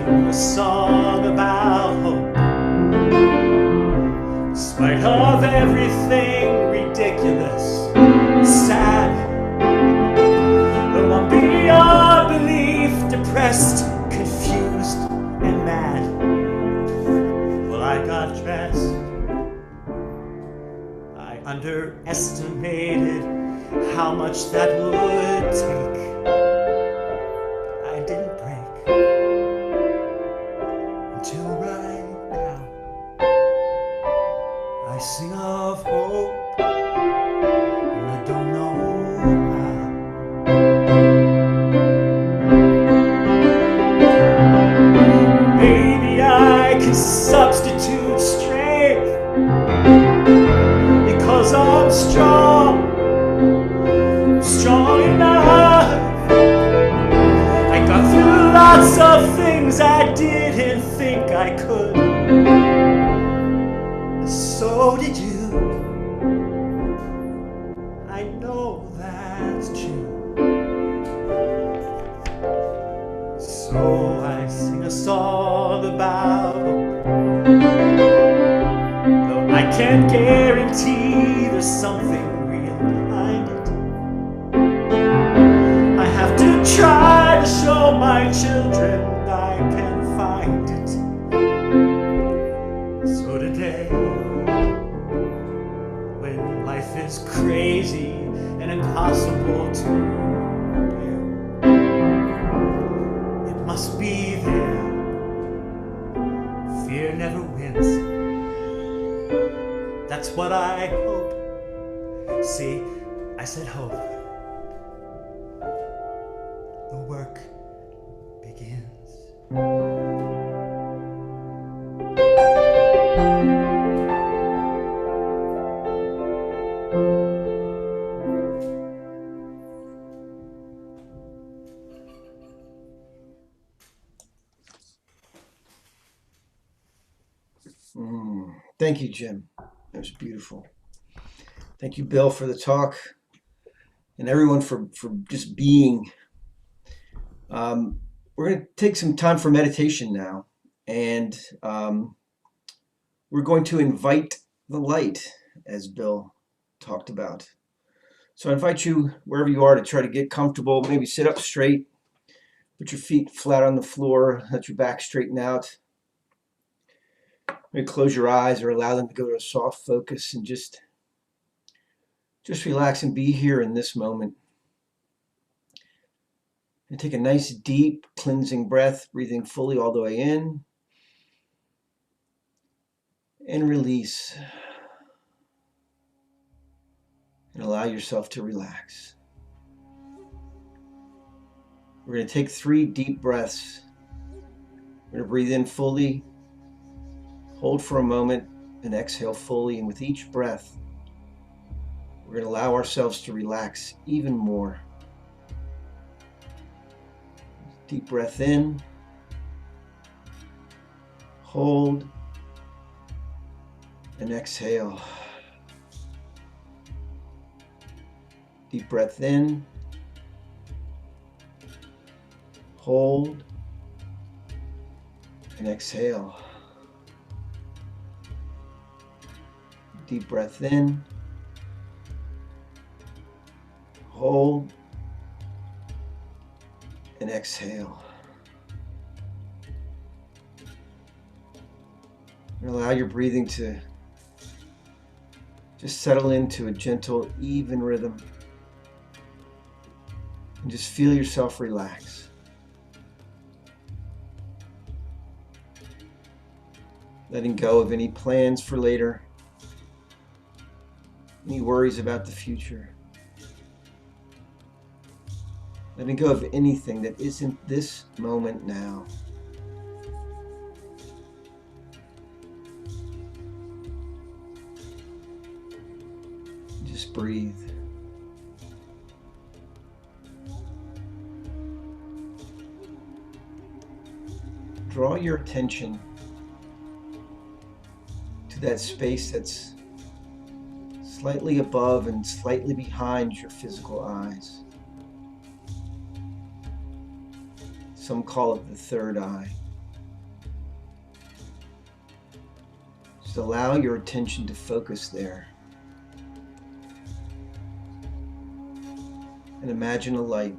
A song about hope. In spite of everything ridiculous, sad, though I'm beyond belief, depressed, confused, and mad. Well, I got dressed. I underestimated how much that would take. I didn't break. Until right now, I sing of hope, and I don't know how. Maybe I can substitute strength, because I'm strong enough. I got through lots of things I didn't think I could. So did you. I know that's true. So I sing a song about hope, though I can't guarantee there's something real behind it. I have to try to show my children I can find it. So today, when life is crazy and impossible to bear, it must be there. Fear never wins. That's what I hope. See, I said hope. The work begins. Thank you, Jim. That was beautiful. Thank you, Bill, for the talk, and everyone for just being. We're going to take some time for meditation now, and we're going to invite the light, as Bill talked about. So I invite you, wherever you are, to try to get comfortable. Maybe sit up straight, put your feet flat on the floor, let your back straighten out. Maybe close your eyes or allow them to go to a soft focus and just relax and be here in this moment. And take a nice deep cleansing breath, breathing fully all the way in and release. And allow yourself to relax. We're going to take 3 deep breaths. We're going to breathe in fully, hold for a moment, and exhale fully. And with each breath, we're going to allow ourselves to relax even more. Deep breath in, hold, and exhale. Deep breath in, hold, and exhale. Deep breath in, hold, and exhale. And allow your breathing to just settle into a gentle, even rhythm. And just feel yourself relax. Letting go of any plans for later, any worries about the future. Letting go of anything that isn't this moment now. Just breathe. Draw your attention to that space that's slightly above and slightly behind your physical eyes. Some call it the third eye. Just allow your attention to focus there. And imagine a light.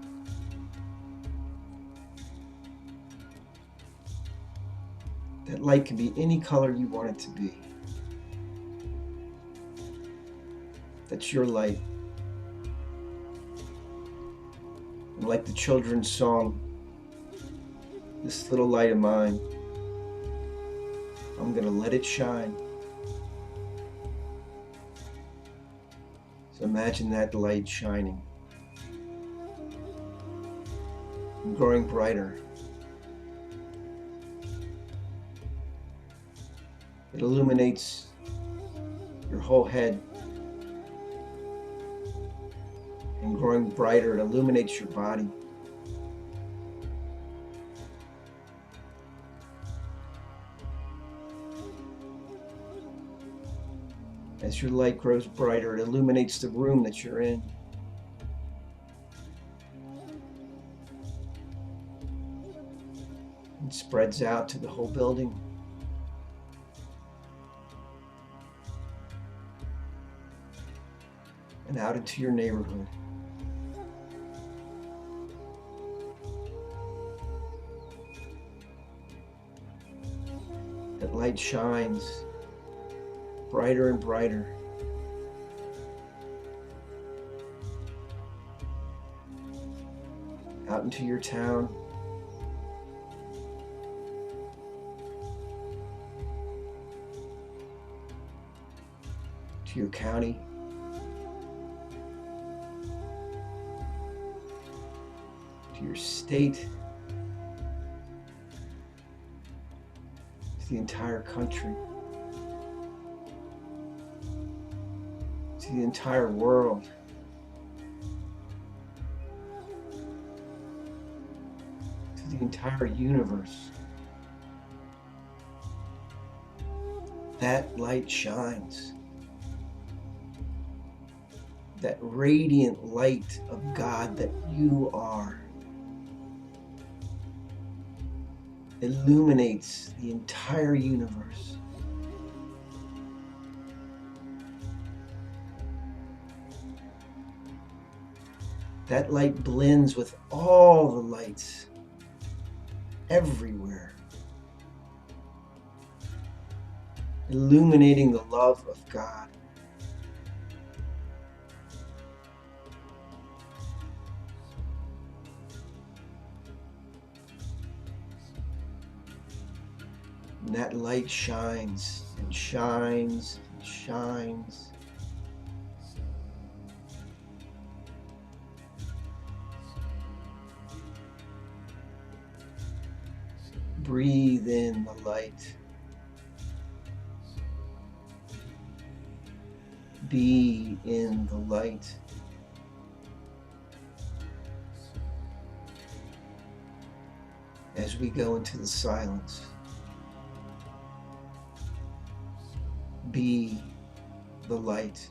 That light can be any color you want it to be. That's your light. And like the children's song, this little light of mine, I'm gonna let it shine. So imagine that light shining and growing brighter. It illuminates your whole head. And growing brighter, it illuminates your body. As your light grows brighter, it illuminates the room that you're in. It spreads out to the whole building. And out into your neighborhood. That light shines brighter and brighter. Out into your town. To your county. To your state. To the entire country. To the entire world. To the entire universe. That light shines. That radiant light of God that you are illuminates the entire universe. That light blends with all the lights everywhere, illuminating the love of God. And that light shines and shines and shines. Breathe in the light. Be in the light. As we go into the silence, be the light.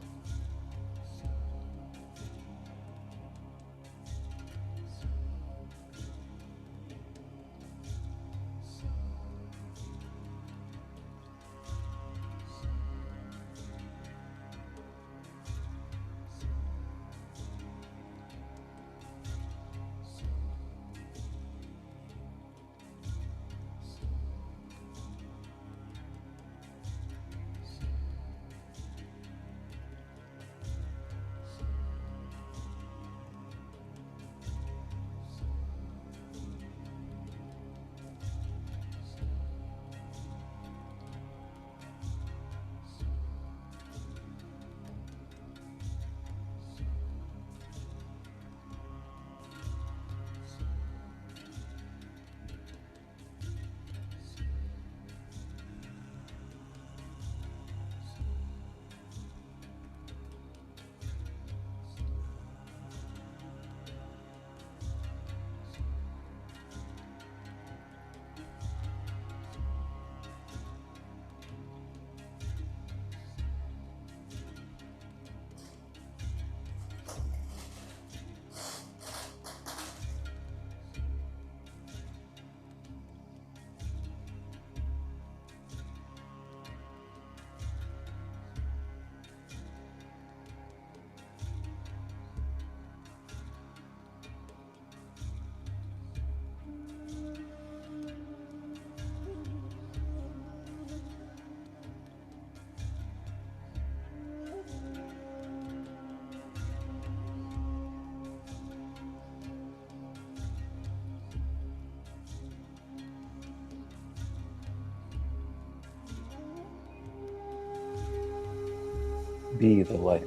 Be the light.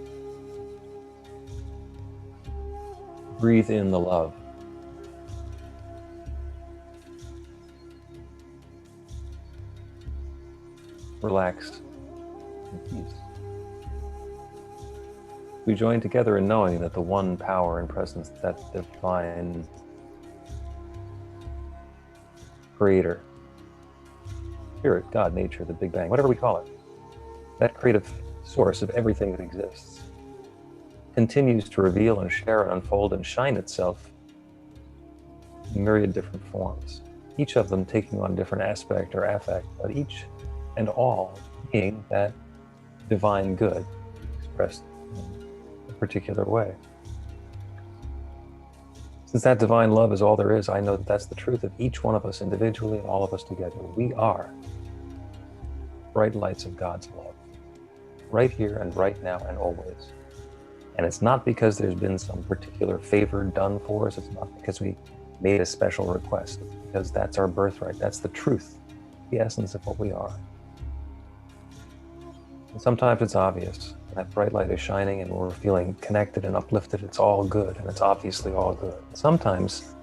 Breathe in the love. Relax in peace. We join together in knowing that the one power and presence, that divine creator, spirit, God, nature, the Big Bang, whatever we call it, that creative source of everything that exists, continues to reveal and share and unfold and shine itself in myriad different forms, each of them taking on different aspect or affect, but each and all being that divine good expressed in a particular way. Since that divine love is all there is, I know that that's the truth of each one of us individually and all of us together. We are bright lights of God's love, right here and right now and always. And it's not because there's been some particular favor done for us. It's not because we made a special request. It's because that's our birthright. That's the truth, the essence of what we are. And sometimes it's obvious. That bright light is shining and we're feeling connected and uplifted. It's all good, and it's obviously all good. Sometimes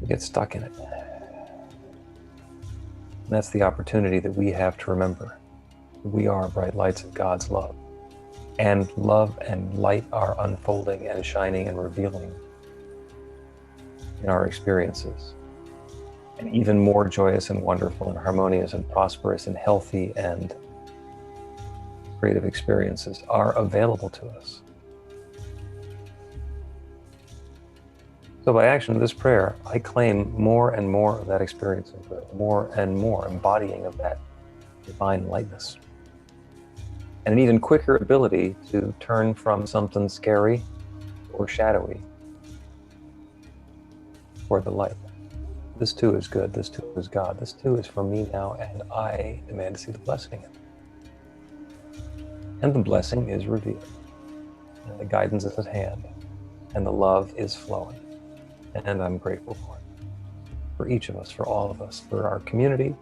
we get stuck in it. And that's the opportunity that we have to remember. We are bright lights of God's love. And love and light are unfolding and shining and revealing in our experiences. And even more joyous and wonderful and harmonious and prosperous and healthy and creative experiences are available to us. So by action of this prayer, I claim more and more of that experience of good, more and more embodying of that divine lightness. And an even quicker ability to turn from something scary or shadowy toward the light. This too is good, this too is God, this too is for me now, and I demand to see the blessing in it. And the blessing is revealed, and the guidance is at hand, and the love is flowing, and I'm grateful for it. for each of us, for all of us, for our community,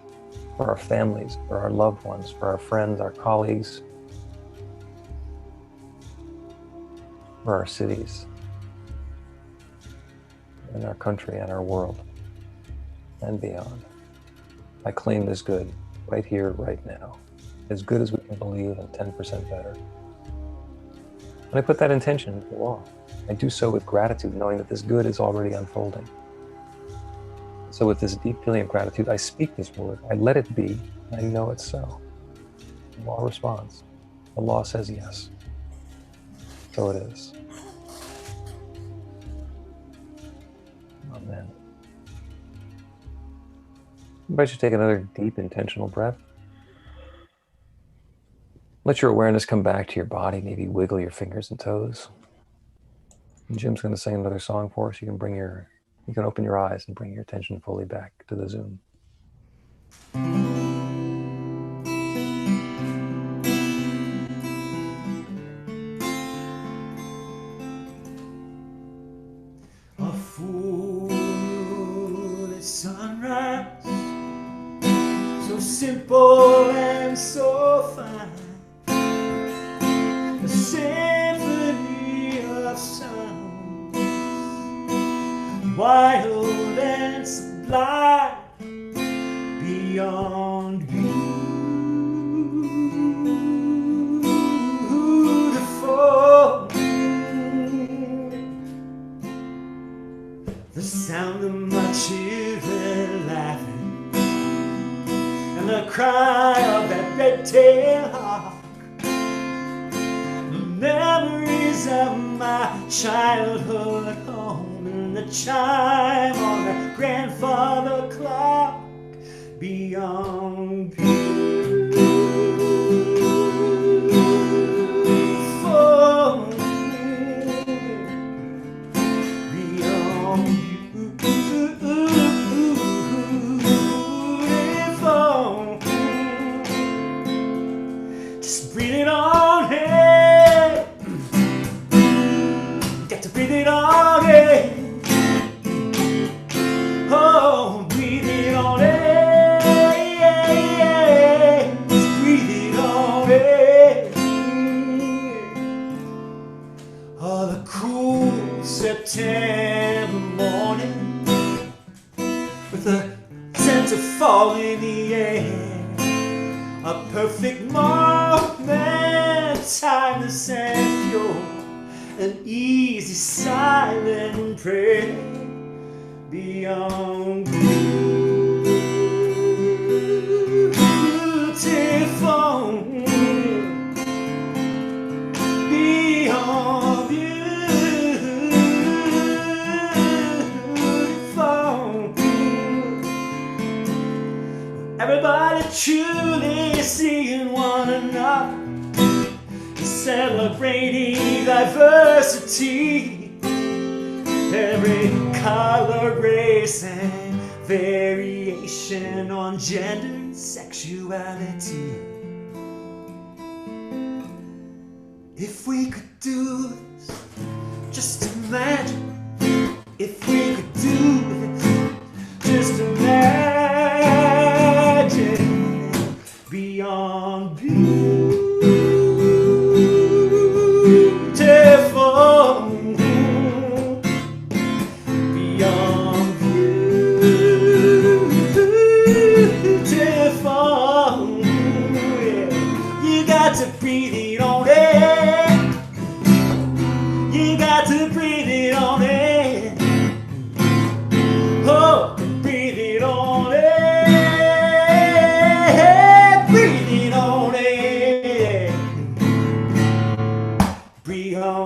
for our families, for our loved ones, for our friends, our colleagues, for our cities, and our country and our world, and beyond. I claim this good right here, right now, as good as we can believe and 10% better. And I put that intention into law. I do so with gratitude, knowing that this good is already unfolding. So with this deep feeling of gratitude, I speak this word, I let it be, and I know it's so. The law responds. The law says yes. So it is. Amen. I invite you to take another deep, intentional breath. Let your awareness come back to your body, maybe wiggle your fingers and toes. And Jim's going to sing another song for us. You can open your eyes and bring your attention fully back to the Zoom. A full moon at sunrise, so simple and so fine. A symphony of sounds, wild and sublime, beyond beautiful. The sound of my children laughing, and the cry of that red-tailed hawk. The memories of my childhood home, and the chime on the grandfather clock, beyond beautiful. Beyond beautiful. Just breathe it on, hey. Got to breathe it on, hey. Oh, breathe it on, hey. Just breathe it on, hey. Oh, the cool September morning, with a sense of fall in the air, a perfect moment, timeless and pure, an easy silent prayer, beyond beautiful, beyond beautiful. Everybody truly seeing one another, celebrating diversity, every color, race, and variation on gender and sexuality. If we could do this, just imagine. If we could do this, just imagine. Beyond beautiful. Beyond beautiful. You got to breathe it on it. You got to breathe it on it. Oh, breathe it on it. Breathe it on it. Breathe on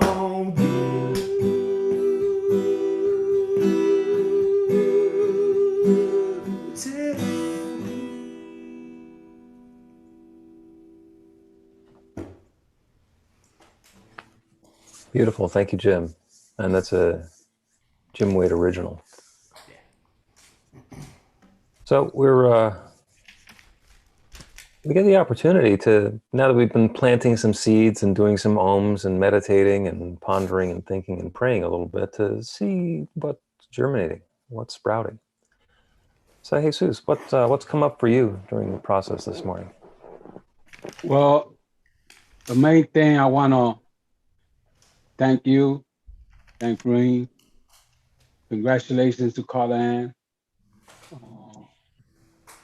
Beautiful. Thank you, Jim. And that's a Jim Wade original. So we get the opportunity to, now that we've been planting some seeds and doing some ohms and meditating and pondering and thinking and praying a little bit, to see what's germinating, what's sprouting. So Jesus, what's come up for you during the process this morning? Well, the main thing I want to thank you, thank Green. Congratulations to Carla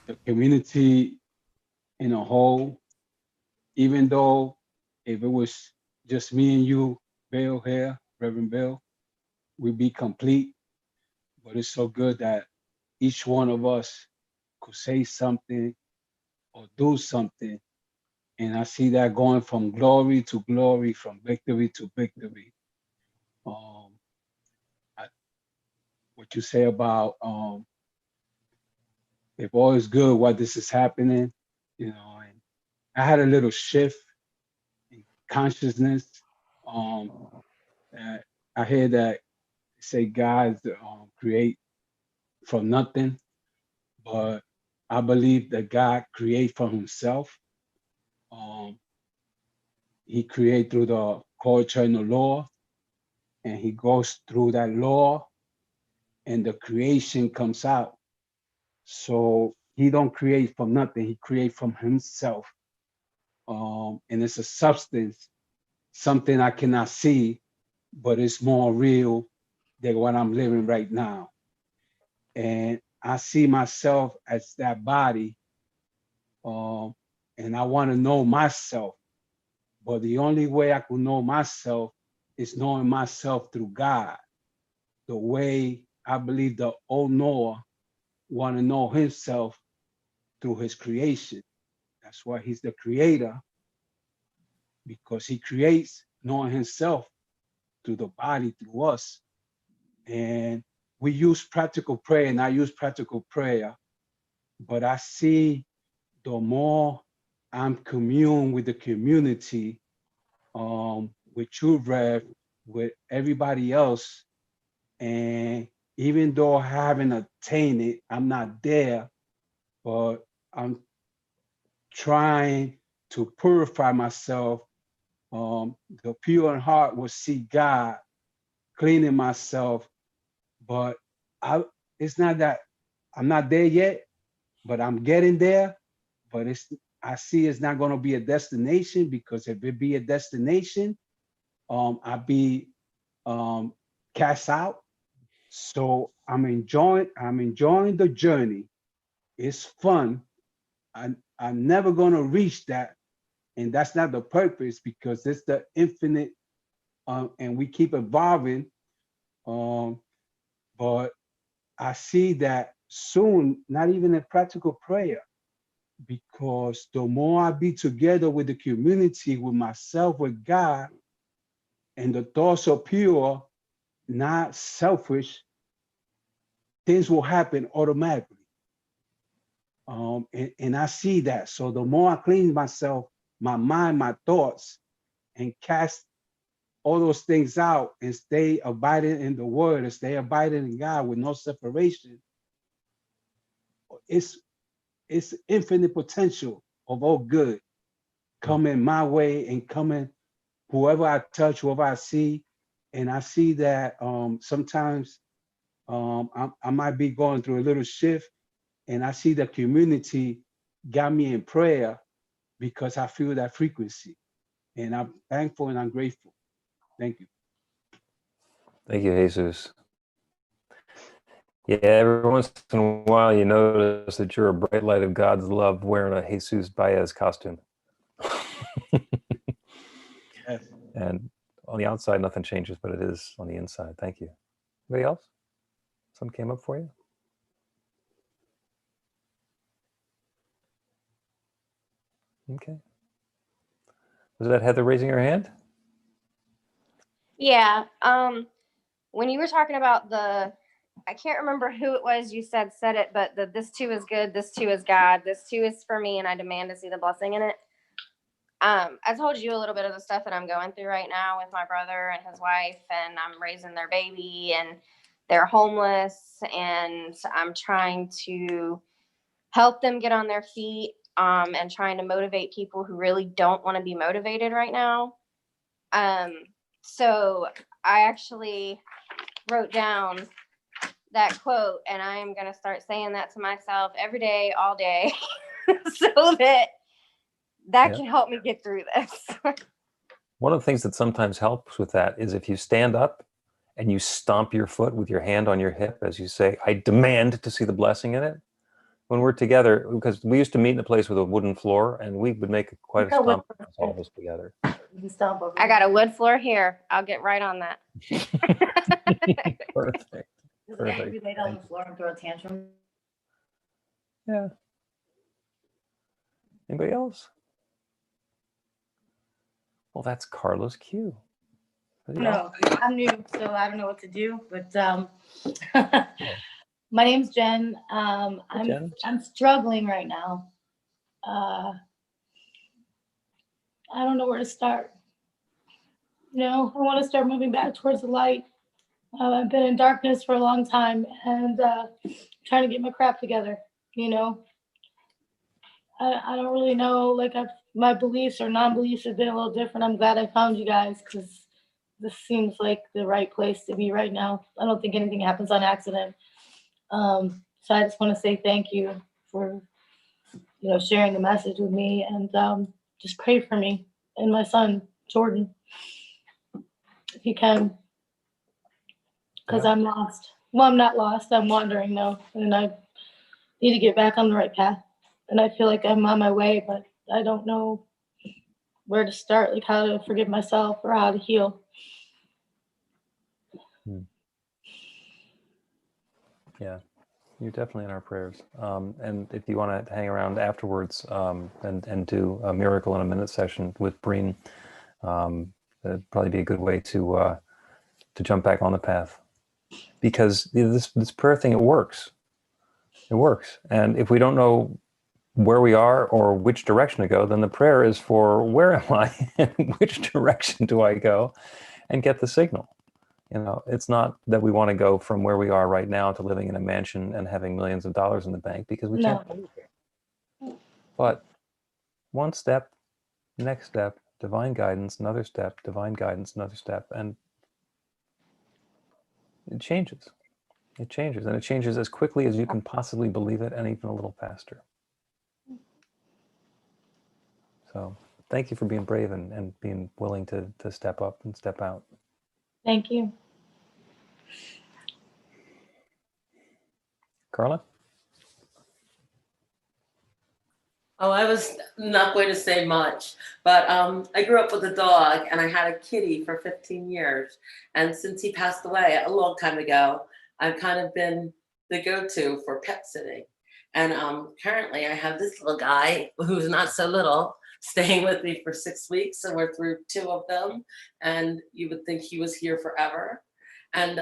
the community in a whole, even though if it was just me and you, Bill here, Reverend Bill, we'd be complete. But it's so good that each one of us could say something or do something. And I see that going from glory to glory, from victory to victory. What you say about if all is good, why this is happening, and I had a little shift in consciousness. I hear that say God create from nothing, but I believe that God create from himself. He create through the co-eternal law, and he goes through that law, and the creation comes out. So he don't create from nothing, he create from himself. And it's a substance, something I cannot see, but it's more real than what I'm living right now. And I see myself as that body, and I want to know myself. But the only way I can know myself is knowing myself through God. The way I believe the old Noah want to know himself through his creation. That's why he's the creator, because he creates knowing himself through the body, through us. And we use practical prayer, and I use practical prayer, but I see the more I'm commune with the community, with you, Rev, with everybody else, and even though I haven't attained it, I'm not there, but I'm trying to purify myself. The pure in heart will see God, cleaning myself, but it's not that I'm not there yet, but I'm getting there. But I see it's not going to be a destination, because if it be a destination, I'd be cast out. So I'm enjoying the journey. It's fun. I'm never going to reach that, and that's not the purpose, because it's the infinite, and we keep evolving. But I see that soon, not even a practical prayer, because the more I be together with the community, with myself, with God, and the thoughts are pure, not selfish, things will happen automatically. And I see that. So the more I clean myself, my mind, my thoughts, and cast all those things out and stay abiding in the word and stay abiding in God with no separation, it's infinite potential of all good coming my way and coming whoever I touch, whoever I see. And I see that sometimes I might be going through a little shift, and I see the community got me in prayer because I feel that frequency. And I'm thankful and I'm grateful. Thank you. Thank you, Jesus. Yeah, every once in a while you notice that you're a bright light of God's love wearing a Jesus Baez costume. Yes. And on the outside, nothing changes, but it is on the inside. Thank you. Anybody else? Something came up for you? Okay. Was that Heather raising her hand? Yeah. When you were talking about I can't remember who it was you said it, but this too is good, this too is God, this too is for me, and I demand to see the blessing in it. I told you a little bit of the stuff that I'm going through right now with my brother and his wife, and I'm raising their baby, and they're homeless, and I'm trying to help them get on their feet, and trying to motivate people who really don't want to be motivated right now. So I actually wrote down that quote, and I'm going to start saying that to myself every day, all day, so that Yeah. can help me get through this. One of the things that sometimes helps with that is if you stand up and you stomp your foot with your hand on your hip as you say, I demand to see the blessing in it. When we're together, because we used to meet in a place with a wooden floor and we would make quite a stomp, all of us together. I got a wood floor here. I'll get right on that. Perfect. Does Perfect. Andrew lay down on the floor and throw a tantrum? Yeah. Anybody else? Well, that's Carla's cue. No, I'm new, so I don't know what to do. But my name's Jen. Jen. I'm struggling right now. I don't know where to start. You know, I want to start moving back towards the light. I've been in darkness for a long time and trying to get my crap together. You know, I don't really know. Like my beliefs or non-beliefs have been a little different. I'm glad I found you guys because this seems like the right place to be right now. I don't think anything happens on accident. So I just want to say thank you for, you know, sharing the message with me, and just pray for me and my son, Jordan, if you can, because I'm lost. Well, I'm not lost. I'm wandering though, and I need to get back on the right path. And I feel like I'm on my way, but I don't know where to start, like how to forgive myself or how to heal. Yeah, you're definitely in our prayers. And if you want to hang around afterwards and do a Miracle in a Minute session with Breen, that'd probably be a good way to jump back on the path. Because this prayer thing, it works. It works. And if we don't know where we are or which direction to go, then the prayer is for where am I and which direction do I go, and get the signal. You know, it's not that we want to go from where we are right now to living in a mansion and having millions of dollars in the bank, because we can't believe it. But one step, next step, divine guidance, another step, divine guidance, another step, and it changes. It changes, and it changes as quickly as you can possibly believe it, and even a little faster. So thank you for being brave and being willing to step up and step out. Thank you. Carla? Oh, I was not going to say much, but I grew up with a dog and I had a kitty for 15 years. And since he passed away a long time ago, I've kind of been the go-to for pet sitting. And currently I have this little guy who's not so little staying with me for 6 weeks. And we're through 2 of them. And you would think he was here forever. And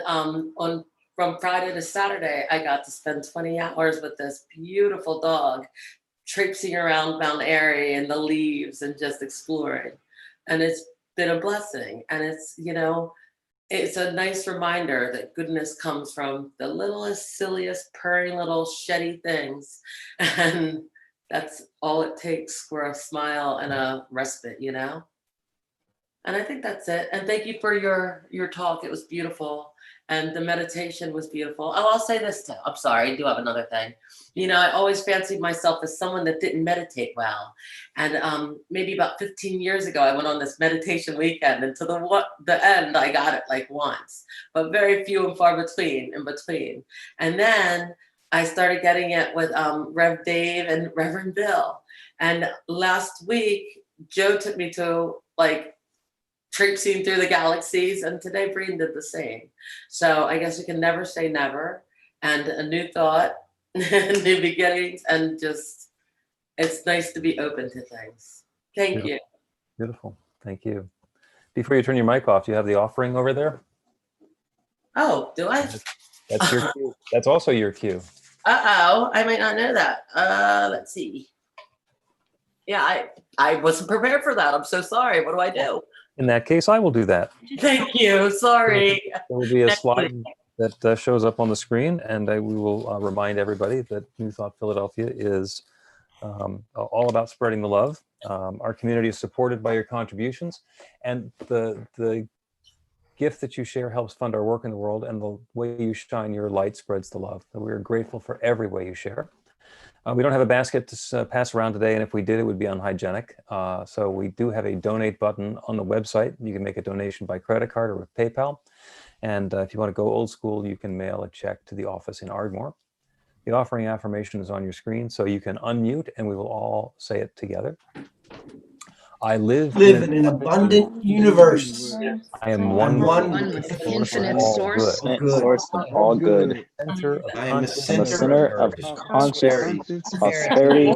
from Friday to Saturday, I got to spend 20 hours with this beautiful dog, traipsing around Mount Airy in the leaves and just exploring. And it's been a blessing. And it's, you know, it's a nice reminder that goodness comes from the littlest, silliest, purring little sheddy things. And that's all it takes for a smile and a respite, you know? And I think that's it. And thank you for your talk. It was beautiful. And the meditation was beautiful. Oh, I'll say this too. I'm sorry, I do have another thing. You know, I always fancied myself as someone that didn't meditate well. And maybe about 15 years ago, I went on this meditation weekend, and to the end, I got it like once, but very few and far between in between. And then I started getting it with Rev Dave and Reverend Bill. And last week, Joe took me to like traipsing through the galaxies, and today Breen did the same. So I guess you can never say never, and a new thought, new beginnings, and just, it's nice to be open to things. Thank you. Beautiful. Thank you. Before you turn your mic off, do you have the offering over there? Oh, do I? That's your cue. That's also your cue. Uh-oh, I might not know that. Let's see. Yeah, I wasn't prepared for that. I'm so sorry. What do I do? In that case, I will do that. Thank you. Sorry. There will be a slide that shows up on the screen, and we will remind everybody that New Thought Philadelphia is all about spreading the love. Our community is supported by your contributions, and the gift that you share helps fund our work in the world, and the way you shine your light spreads the love. So we are grateful for every way you share. We don't have a basket to pass around today, and if we did, it would be unhygienic. So we do have a donate button on the website. You can make a donation by credit card or with PayPal. And if you want to go old school, you can mail a check to the office in Ardmore. The offering affirmation is on your screen, so you can unmute and we will all say it together. I live in an abundant universe. I am one with the infinite source. Source of all good. I am a I'm a center of conscious prosperity.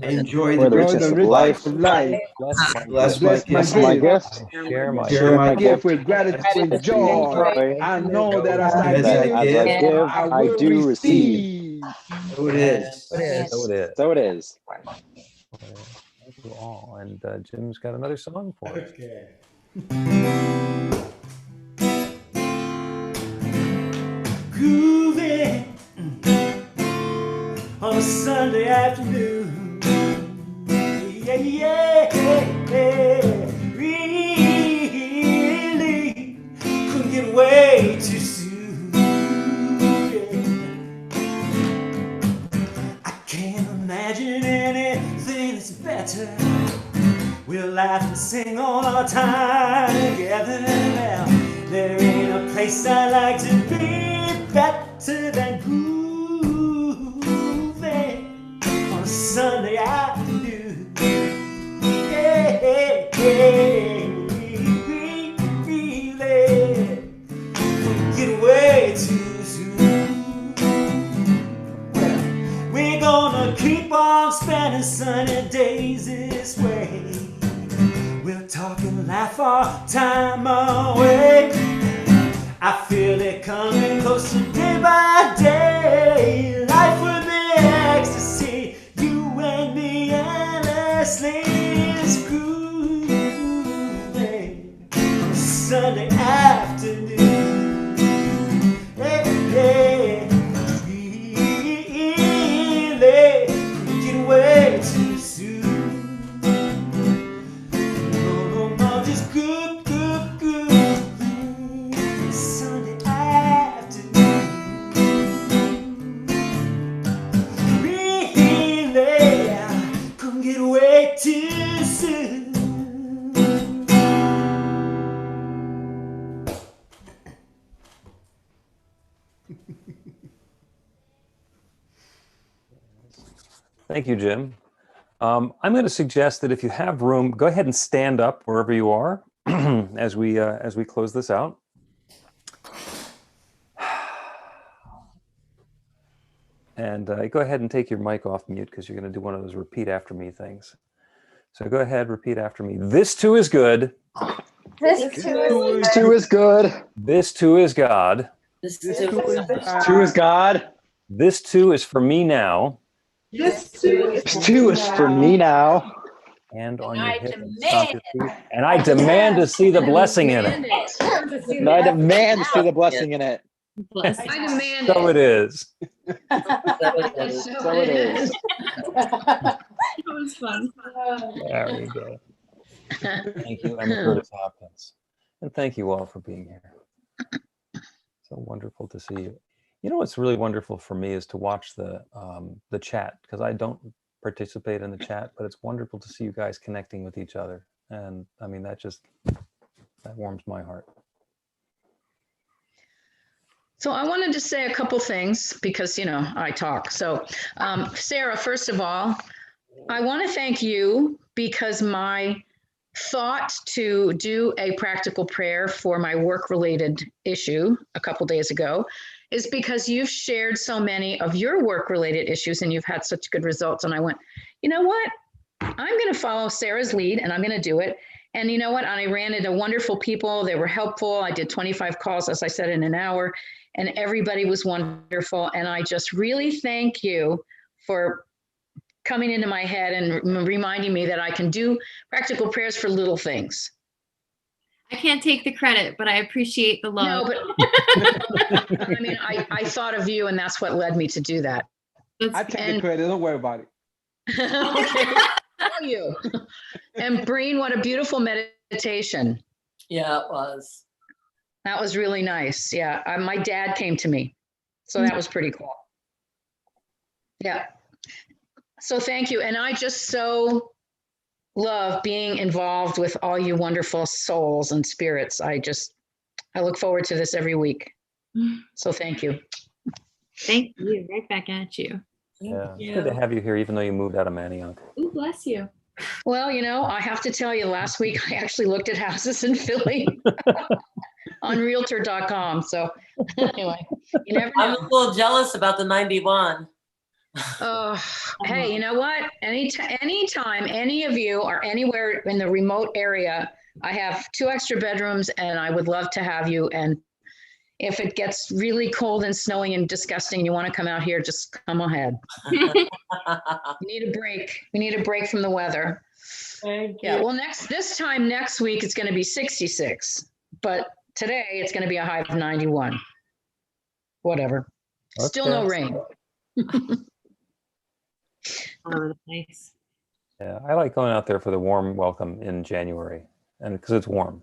Enjoy the riches of life. Bless my gift. Share my gift with gratitude and joy. I know that as I give, I do receive. So it is. So it is. Thank you all. And Jim's got another song for us. Okay. Grooving on a Sunday afternoon. Yeah, yeah, yeah. Really couldn't get away too soon. Yeah. I can't imagine anything that's better. We'll laugh and sing all our time together now. There ain't a place I like to be better than grooving on a Sunday afternoon. Yeah, yeah, yeah. Really couldn't get away too soon. Well, we're gonna keep on spending sunny days this way. We'll talk and laugh our time away. I feel it coming closer day by day. Life will be ecstasy, you and me endlessly grooving on a Sunday afternoon. Hey, hey, really get away too soon. Just good, good, good. Sunday afternoon. Really, couldn't get away too soon. Thank you, Jim. I'm going to suggest that if you have room, go ahead and stand up wherever you are as we close this out. And go ahead and take your mic off mute because you're going to do one of those repeat after me things. So go ahead, repeat after me. This too is good. This too is good. This too is God. This too is God. This too is for me now. This too is for me now. Hand on your hip and stomp your feet. And I demand to see the blessing in it. And I demand to see the blessing in it. I demand So it is. So it is. That was fun. There we go. Thank you, Emma Curtis Hopkins. And thank you all for being here. So wonderful to see you. You know what's really wonderful for me is to watch the chat, because I don't participate in the chat, but it's wonderful to see you guys connecting with each other. And I mean, that warms my heart. So I wanted to say a couple things because, you know, I talk. So Sarah, first of all, I want to thank you because my thought to do a practical prayer for my work-related issue a couple days ago is because you've shared so many of your work-related issues and you've had such good results. And I went, you know what? I'm going to follow Sarah's lead and I'm going to do it. And you know what? I ran into wonderful people. They were helpful. I did 25 calls, as I said, in an hour, and everybody was wonderful. And I just really thank you for coming into my head and reminding me that I can do practical prayers for little things. I can't take the credit, but I appreciate the love. No, but I mean, I thought of you and that's what led me to do that. I take the credit, don't worry about it. Okay. Thank you. And Breen, what a beautiful meditation. Yeah, it was. That was really nice. Yeah. My dad came to me. So that was pretty cool. Yeah. So thank you. And I just so love being involved with all you wonderful souls and spirits. I look forward to this every week. So thank you. Thank you. Right back at you. Yeah, it's good to have you here, even though you moved out of Manayunk. Ooh, bless you. Well, I have to tell you, last week I actually looked at houses in Philly on realtor.com. So anyway, you never know. I'm a little jealous about the 91. Oh, hey, you know what? Anytime any of you are anywhere in the remote area, I have 2 extra bedrooms and I would love to have you. And if it gets really cold and snowing and disgusting, you want to come out here, just come ahead. You need a break. We need a break from the weather. Thank you. Yeah, well, this time next week, it's going to be 66. But today, it's going to be a high of 91. Whatever. Still no rain. All over the place. Yeah, I like going out there for the warm welcome in January, and because it's warm.